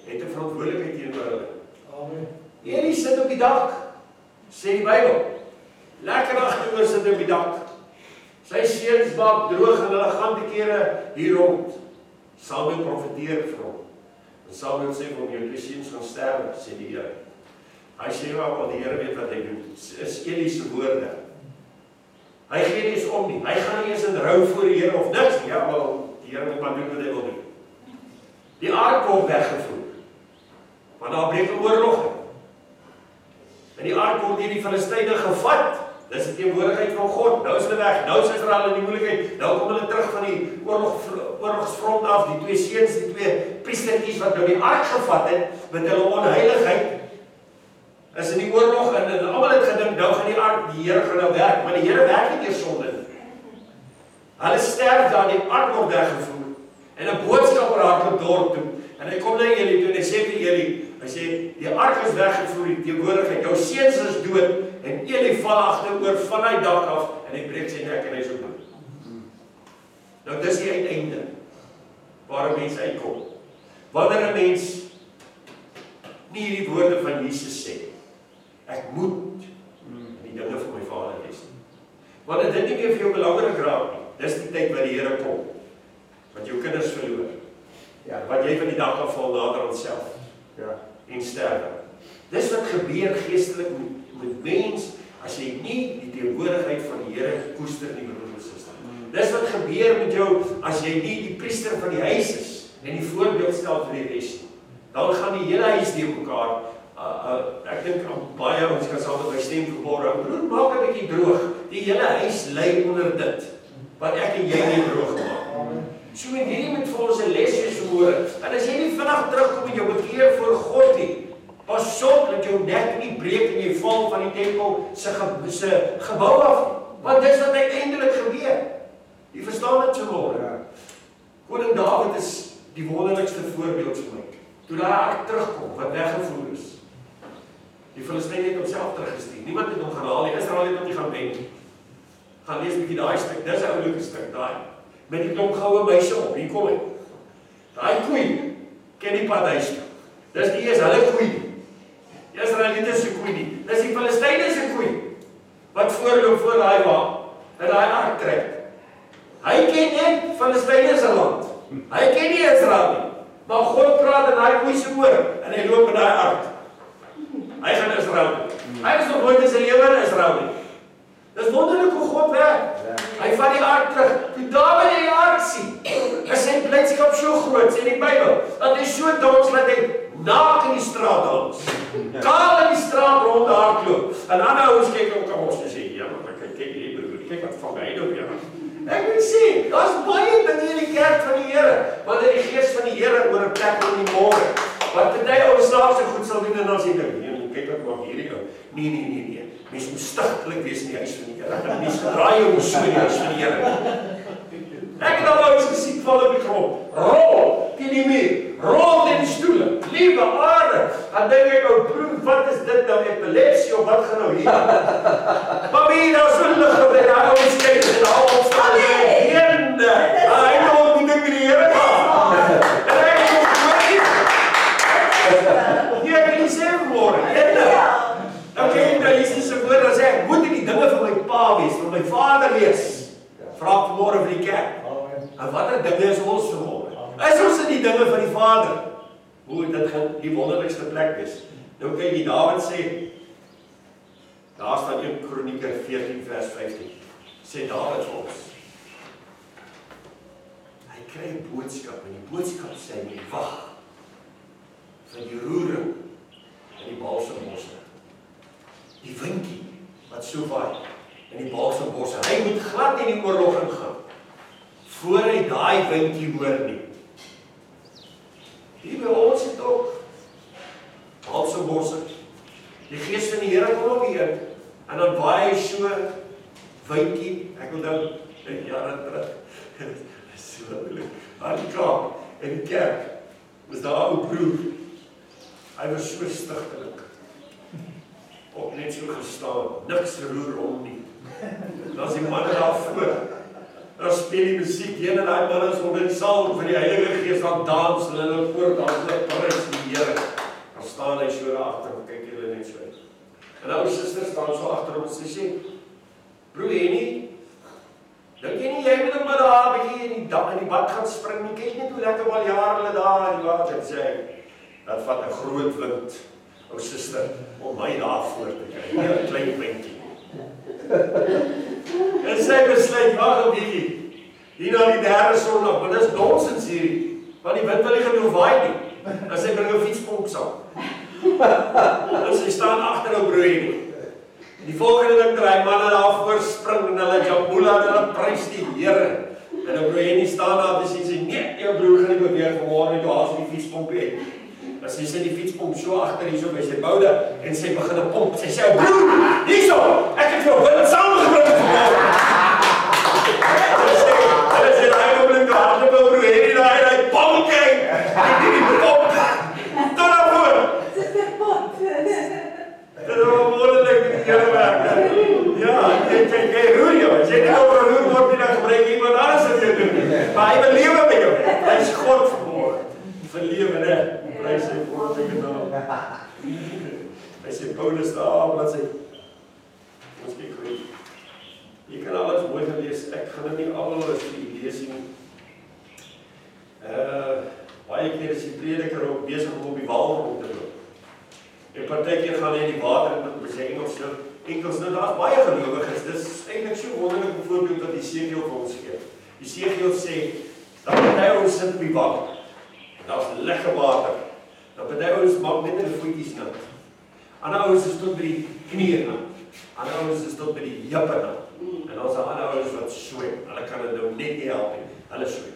het 'n verantwoordelikheid teenoor hulle. Amen. Eli sit op die dak, sê die Bybel. Lekker agteroor sit op die dak. Sy seuns maak droog en hulle gaan te kere hier rond. Samuel profeteer vir hom. En Samuel sê vir hom, jou twee seuns gaan sterwe, sê die Here. Hy sê wel, die Here weet wat hy doen. Is Eli se woorde. Hy gee nie eens om nie. Hy gaan nie eens in rou voor die Here of niks. Ja, wel, die Here moet maar doen wat hy wil doen. Die ark word weggevoer. Want daar breek 'n oorlog uit. En die ark word deur die Filistyne gevat. Dis die teenwoordigheid van God. Nou is hulle weg. Nou is Israel in die moeilikheid. Nou kom hulle terug van die oorlogsfront af. Die twee seuns, die twee priestertjies wat nou die ark gevat het met hulle onheiligheid, is in die oorlog en almal het gedink nou gaan die ark, die Here gaan nou werk, maar die Here werk nie deur sonde nie. Hulle sterf daar, die ark word weggevoer. En 'n boodskapper hardloop dorp toe. En hy kom na Eli toe en hy sê vir Eli, hy sê, die ark is weggevoer, die teenwoordigheid, jou seuns is dood, en Eli val agteroor van hy dak af, en hy breek sy nek en hy is ook dood. Nou dis die uiteinde, waar 'n mens uitkom. Wanneer 'n mens nie hierdie woorde van Jesus sê, ek moet die dinge van my Vader lees nie. Wanneer dit nie meer vir jou belangrik raak nie, dis die tyd wat die Here kom, wat jou kinders verloor, wat jy van die dak af val nader aan self, en sterwe. Dis wat gebeur geestelik met mens, as jy nie die teenwoordigheid van die Here koester nie, broers en susters. Dis wat gebeur met jou, as jy nie die priester van die huis is, en die voorbeeld stel vir die res nie. Dan gaan die hele huis deur mekaar. Ek dink baie ons kan saam met my stem vanmôre, broer, maak 'n bietjie droog. Die hele huis lê onder dit, wat ek en jy nie droog maak. So en hierdie moet vir ons 'n les wees vanmôre. En as jy nie vinnig terugkom en jou bekeer voor God nie, pas op dat jou nek nie breek en jy val van die tempel se gebou af nie. Want dis wat uiteindelik gebeur. Jy verstaan dit vanmôre. Koning Dawid is die wonderlikste voorbeeld vir my. Toe daai ark terugkom, wat weggevoer is. Die Filistyne het homself teruggestuur. Niemand het hom gaan haal nie. Israel het hom nie gaan wen. Gaan lees 'n bietjie daai stuk. Dis 'n oulike stuk daai. Met die klomp goue muise op. Hier kom hy. Daai koei ken die pad huis toe. Dis nie eens hulle koei nie. Die Israeliete se koei nie. Dis die Filistyne se koei wat voorloop voor daai wa en daai ark trek. Hy ken net Filistyne se land. Hy ken nie Israel nie. Maar God praat in daai koei se oor en hy loop in daai ark. Hy gaan Israel toe. Hy is nog nooit in sy lewe in Israel nie. Dis wonderlik hoe God werk. Hy vat die ark terug. Toe Dawid die ark sien, is sy blydskap so groot, sê die Bybel, dat hy so dans dat hy naak in die straat dans. Kaal in die straat rond hardloop. En ander ouens kyk op kom ons en sê, ja, maar kyk hier broer, kyk wat van hy nou weer. Ek wil sê, daar's baie dinge in die kerk van die Here, wanneer die gees van die Here oor 'n plek in die môre. Wat party ou slaapse goed sal doen en dan sê ek, nee, kyk wat maak hierdie ou. Nee. Mens moet stigtelik wees in die huis van die Here. Mens draai jou so in die huis van die Here. Ek het al ouens gesien val op die grond. Rol teen die muur, rol teen die stoele. Liewe aarde. Dan dink ek, ou broer, wat is dit nou, epilepsie of wat gaan nou hier? Maar wie nou so lig op die ouens kyk en al opstaan en hende. Hy nou moet ek met die Here gaan. En ek het hom gehoor. Hier kan jy sê môre. Okay, nou Jesus se woord dan sê ek moet die dinge van my pa wees, van my Vader wees. Vra vanmôre vir die kerk. En watter dinge is ons vanmôre? Is ons in die dinge van die Vader? Hoe dit gaan die wonderlikste plek wees. Nou kyk jy Dawid sê, daar staan 1 Kronieke 14 vers 15. Sê Dawid vir ons. Hy kry 'n boodskap en die boodskap sê hy moet wag vir die roering in die balsembosse. Die windjie wat so waai in die balsembosse. Hy moet glad in die oorlog ingaan voor hy daai windjie hoor nie. Hier by ons het ook balsembosse, Die gees van die Here kom op hier, en dan waai hy so, wytjie, ek onthou, jare terug, so leuk, aan die Kaap, in die kerk, was daar ou broer, hy was so stigtelik, op net so gestaan, niks roer om nie, dan is die manne daar voor, dan speel die muziek, die en die manne is onder die saal, vir die Heilige Gees, dan dans, en hulle voordans, hulle prys die Here, dan staan hy so daar achter, en kyk hulle net so uit. En ou sister staan so achter hom, en sy sê, broer Henny, dink jy nie, jy moet ook maar daar bietjie in die bad gaan spring nie, kyk net hoe lekker al jare hulle daar in die water, en sê, dat vat 'n groot wind, ou sister, om my daar voor te kry, nie 'n klein windjie. En sy besluit, wag 'n bietjie, hier na die derde Sondag, maar dis nonsens hierdie, want die wind wil nie genoeg waai nie, en sy bring 'n fietspomp saam. En sy staan agter ou broer Henny. Die volgende ding draai manne daar voor spring en hulle jambula en hulle prys die Here. En ou broer Henny staan daar en sê, nee, jou broer gaan nie beweeg vanmôre nie, toe haal sy die fietspomp uit. En sy sit die fietspomp so agter hierso by sy boude en sy begin 'n pomp. Sy sê, broer, hierso, ek het jou wind saamgebring vanmôre. En sy raai op die kaart op ou broer Henny daar en hy pomp kyk. En die pomp. Tot na voor. Dit is wel wonderlik met die Here werk. Ja, jy roer jou. As jy nie oor roer word nie, dan gebruik iemand anders wat jy doen. Maar hy wil lewe met jou. Hy is God vanmôre. Vir lewe, né? Prys sy wonderlike naam. Hy sê Paulus daar, wat sê, ons kyk goed. Jy kan alles mooi gelees. Ek gaan dit nie alles vir u lees nie. Baie keer is die prediker ook besig om op die wal rond te loop. En partykeer gaan hy in die water en met sy Engels nou, daar is baie gelowiges, dis eintlik so wonderlik 'n voorbeeld wat Esegiel vir ons gee. Esegiel sê, dat party ons sit op die wal, en daar is lekker water, dat party ons maak net hulle voetjies nat, ander ouens is tot by die knieë nat, ander ouens is tot by die heupe nat, en ons is ander ouens wat swem, hulle kan dit nou net nie help nie, hulle swem.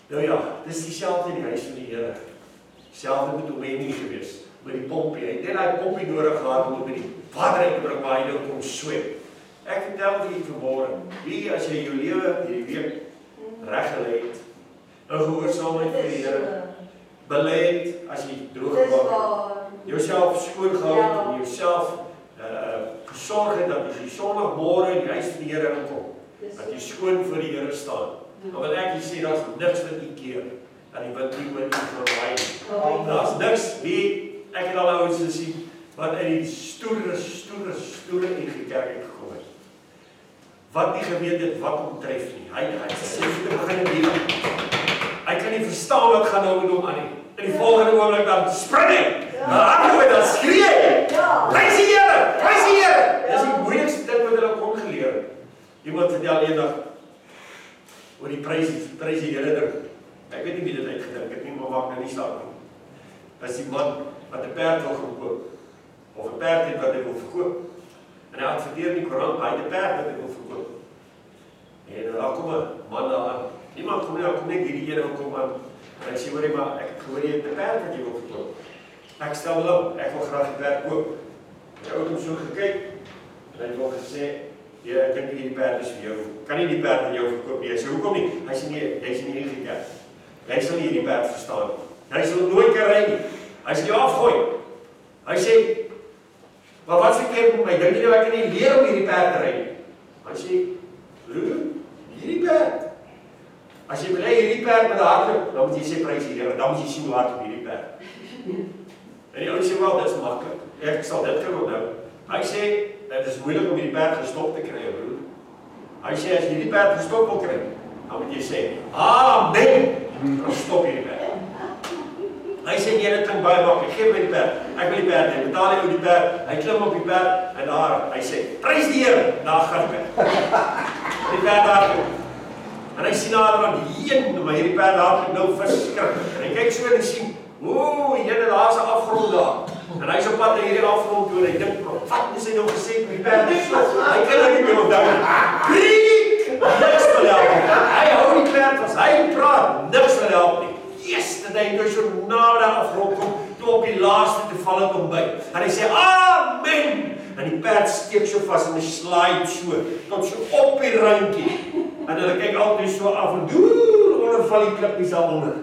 Nou ja, dis dieselfde in die huis van die Here. Selfde met hom nie gewees, met die pompie. Hy het net daai pompie nodig gehad om by die water uit te bring waar hy nou kom swem. Ek vertel vir julle vanmôre, wie as jy jou lewe hierdie week reggelê het, in gehoorsaamheid vir die Here, belê het as jy droog gemaak het, jouself skoon gehou het en jouself gesorg het dat jy Sondagmôre in die huis van die Here inkom, dat jy skoon voor die Here staan. Dan wil ek sê, daar is niks wat u keer, dat die wind nie met u gaan waai nie. Daar is niks, ek het al ouens gesien, wat in die stoere en kerk gekom het. Wat nie geweet het, wat hom tref nie. Hy sê, te begin in die hy kan nie verstaan wat gaan nou met hom aan nie. In die volgende oomblik dan spring hy, dan skree hy, prys die Here, prys die Here. Dis die moeilikste ding wat hulle kon geleer het. Iemand vertel eendag, oor die prys die Here ding. Ek weet nie wie dit uitgedink het nie, maar maak nou nie saak nie. Dis die man wat 'n perd wil gaan koop, of 'n perd het wat hy wil verkoop. En hy adverteer in die koerant, hy het 'n perd wat hy wil verkoop. En daar kom 'n man daar aan. Iemand kom net hierdie ene kom aan. En hy sê, hoorie, maar ek het gehoor jy het 'n perd wat jy wil verkoop. Ek stel wel, ek wil graag die perd koop. Die ou het hom so gekyk, en hy het wel gesê, ja, ek dink hierdie perd is vir jou. Kan nie die perd vir jou verkoop nie. Hy sê, hoekom nie? Hy sê nie, hy is nie ingekerk. Hy sal nie hierdie perd verstaan. Hy sal nooit kan ry nie. Hy sê, ja, afgooi. Hy sê, maar wat se keer met my? Dink jy nou ek kan nie leer om hierdie perd te ry nie? Hy sê, broer, hierdie perd. As jy wil hê hierdie perd met hardloop, dan moet jy sê prys die Here, dan moet jy sien hoe hard op hierdie perd. En die ou sê, wel, dis maklik. Ek sal dit kan onthou. Hy sê, dit is moeilik om hierdie perd gestop te kry, broer. Hy sê, as jy hierdie perd gestop wil kry, dan moet jy sê, amen, dan stop hierdie perd. Hy sê, nee, dit klink baie maklik, geef my die perd, ek wil die perd hê, betaal jy oor die perd, hy klim op die perd, en daar, hy sê, prys die Here, daar gaan die perd. Die perd daar kom. En hy sien daar aan heen, maar hierdie perd daar kom nou verskrik. En hy kyk so en hy sien, jene, daar is 'n afgrond daar. En hy is op pad na hierdie afgrond toe, en hy dink, wat is hy nou gesê, die perd is so, hy kan nou nie meer onthou. Niks wil help nie. Hy hou die perd vas, hy praat, niks wil help nie. Yes, dat hy nou so na die afgrond kom, Toe op die laaste te val het hom by. En hy sê, amen! En die perd steek so vas en hy slide so, tot so op die randjie. En hulle kyk altyd so af en doer, onder val die klippies daaronder.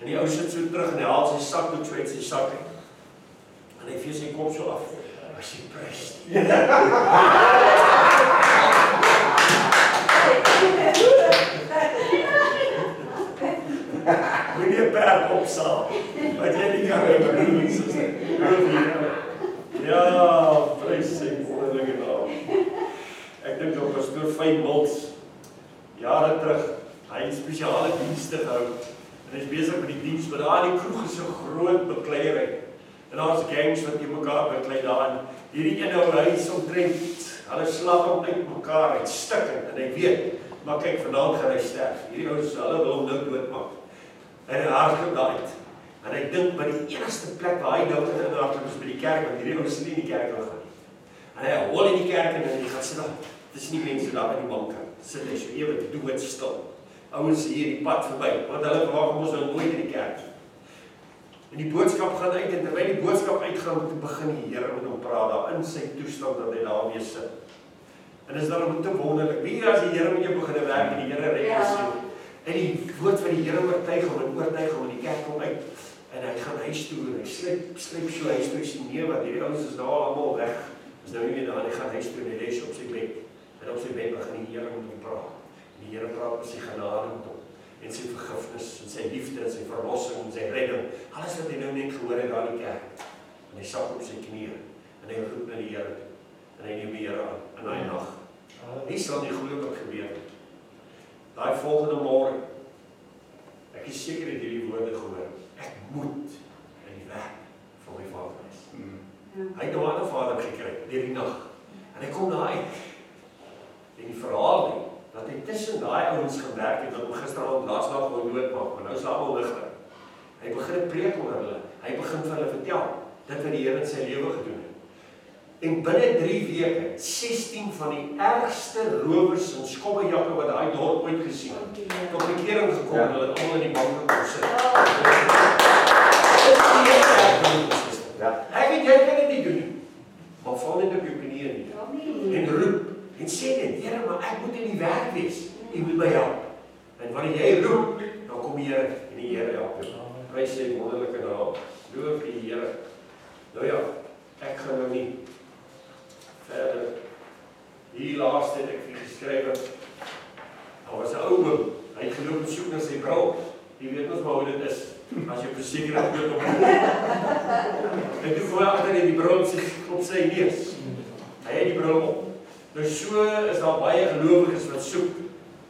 En die ou sit so terug en hy haal sy sakdoek so uit sy sak uit. En hy vee sy kop so af. As hy prys. Moet nie 'n perd opsaal. Wat jy nie kan doen, suster. Ja, prys sy wonderlike naam. Ek dink op pastoor Fyn Mills jare terug, hy het spesiale dienste gehou. En hy is besig met die diens, maar daar in die kroeg is so groot bekleierery. En daar is gangs wat jy mekaar beklei daar. En hierdie ene ou, hy is omtrent, hulle slap hom uit mekaar, hy stikkend, en hy weet, maar kyk, vanaand gaan hy sterf. Hierdie ouens, hulle wil hom nou doodmaak. En hy hardloop daar uit. En hy dink, maar die enigste plek waar hy nou in hardloop is by die kerk, want hierdie ouens nie in die kerk wil gaan. En hy hol in die kerk en hy gaan sit daar. Dis nie mense daar by die banke. Sit hy so ewe doodstil. Ouens hier die pad verby, want hulle verwag ons nou nooit in die kerk. En die boodskap gaan uit, en terwyl die boodskap uitgaan, te begin die Here met hom praat daar in sy toestand dat hy daar weer sit. En is daarom te wonderlik, wie as die Here met jou begin werk en die Here red jou siel. En die woord van die Here oortuig hom en die kerk kom uit. En hy gaan huis toe en hy sleep so huis toe, hy sê nee, want hierdie ouens is daar allemaal weg. Is nou nie meer daar, en hy gaan huis toe en hy lees op sy bed. En op sy bed begin die Here met hom praat. En die Here praat met sy genade met hom. En sy vergifnis, en sy liefde, en sy verlossing, en sy redding. Alles wat hy nou net gehoor het daar in die kerk. En hy sak op sy knieë. En hy roep na die Here. En hy neem die Here aan in daai nag. Nie sal nie glo wat gebeur. Daai volgende môre. Ek is seker dat hierdie woorde gehoor. Ek moet in die werk van my Vader wees. Hy het nou 'n ander vader gekry deur die nag. En hy kom daar uit. En die verhaal nie, dat hy tussen daai ouens gewerk het, wat hom gisteraand laasdag wou doodmaak, maar nou is daar al ligter. Hy begin preek oor hulle. Hy begin vir hulle vertel dit wat die Here in sy lewe gedoen het. En binne 3 weke, 16 van die ergste rowers en skobbejakke wat daai dorp ooit gesien het, tot bekering gekom en hulle almal in die banke kon sit. Ek en jy kan dit nie doen nie, maar val net op jou knieë nie. En roep, en sê net, Here, maar ek moet in die werk wees, U moet my help. En wanneer jy roep, dan kom die Here en die Here help jou. Prys sy wonderlike naam, loof die Here. Nou ja, ek gaan nou nie verder. Hier laaste het ek vir geskryf, daar was 'n ou oom, hy het geloop en soek na sy bril. Jy weet ons maar hoe dit is, as jy verseker het dood op hom. En toe voor agter in die bril op sy neus. Hy het die bril op. Nou so is daar baie gelowiges wat soek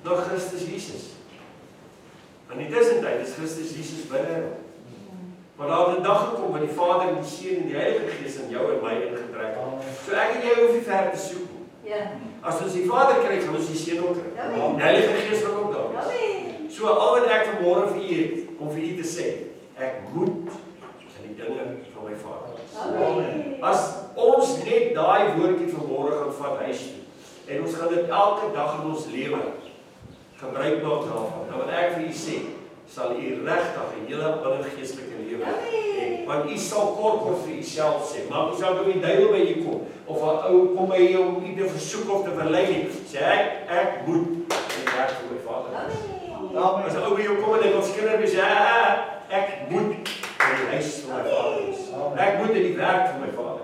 na Christus Jesus. In die tussentyd is Christus Jesus binne. Maar daar het 'n dag gekom waar die Vader en die Seun en die Heilige Gees in jou en my ingetrek het. So ek en jy hoef nie ver te soek nie. Ja. As ons die Vader kry, gaan ons die Seun ook kry. Die Heilige Gees gaan ook daar wees. So al wat ek vanmôre vir u het, om vir u te sê, ek moet in die dinge van my Vader. Amen. As ons net daai woordjie vanmôre gaan vat huis toe, en ons gaan dit elke dag in ons lewe gebruik maak daarvan, dan wat ek vir u sê, sal u regtig 'n hele ander geestelike lewe hê. Want u sal kort vir u self sê, maar hoe sal die duiwel by u kom, of 'n ou kom by u om u te versoek of te verlei nie, sê ek moet in die werk vir my Vader wees. As 'n ou by jou kom en hy wil skinder wees, ek moet in die huis van my Vader wees. Ek moet in die werk van my Vader.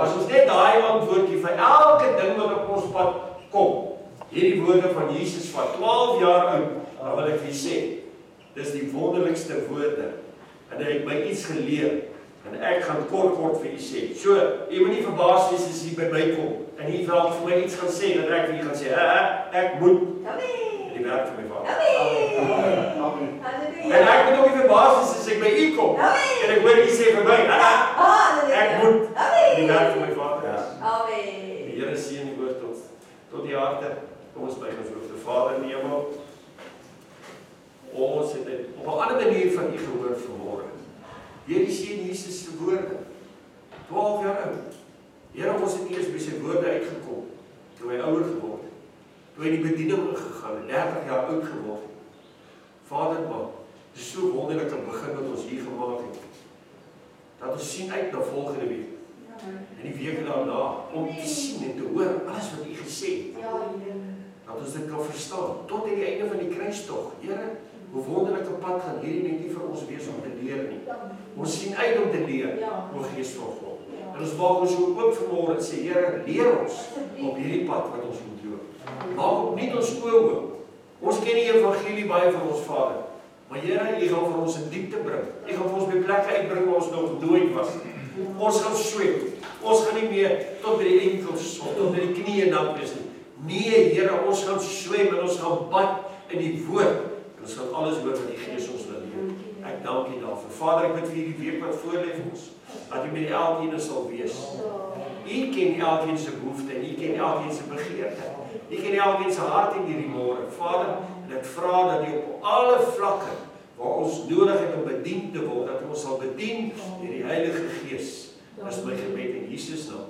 As ons net daai antwoordjie vir elke ding wat op ons pad kom, hierdie woorde van Jesus van 12 jaar oud, dan wil ek vir sê, dis die wonderlikste woorde. En hy het my iets geleer, en ek gaan kort vir u sê. So, u moet nie verbaas wees as u by my kom, en u wil vir my iets gaan sê, dat ek vir u gaan sê, ek moet in die werk van my Vader. En ek moet ook nie verbaas wees as ek by u kom, en ek hoor u sê vir my, ek moet in die werk van my Vader. Die Here seën die woord tot die harte. Kom ons buig ons hoofde. Vader in die hemel, ons het dit op 'n ander manier van u gehoor vanmôre. Deur die Seun Jesus se woorde. 12 jaar oud. Here, ons het eers by sy woorde uitgekom toe hy ouer geword het. Toe hy die bediening ingegaan het, 30 jaar oud geword het. Vader, maar dis so wonderlik om begin wat ons hier gemaak het. dat ons sien uit na volgende week. En die weke daarna, om te sien en te hoor, alles wat U gesê het. Dat ons dit kan verstaan, tot aan die einde van die kruistog. Here, hoe wonderlike pad gaan hierdie net nie vir ons wees om te leer nie. Ons sien uit om te leer, o Gees van God. En ons maak ons ook oop vanmôre en sê, Here, leer ons op hierdie pad wat ons moet loop. Maak ook nie ons oë oop. Ons ken die evangelie baie van ons Vader. Maar Here, U gaan vir ons in diepte bring. U gaan vir ons by plekke uitbring waar ons nog nooit was. Ons gaan swem. Ons gaan nie meer tot by die enkels of tot by die knieë nat wees nie. Nee, Here, ons gaan swem en ons gaan bad in die woord. En ons gaan alles hoor wat die Gees ons wil leer. Ek dank U daarvoor. Vader, ek bid vir hierdie week wat voor lê vir ons. Dat U met elkeen sal wees. U ken elkeen se behoefte en U ken elkeen se begeerte. U ken elkeen se hart in hierdie môre. Vader, en ek vra dat U op alle vlakke waar ons nodig het om bedien te word, dat ons sal bedien deur die Heilige Gees. Dis my gebed in Jesus naam.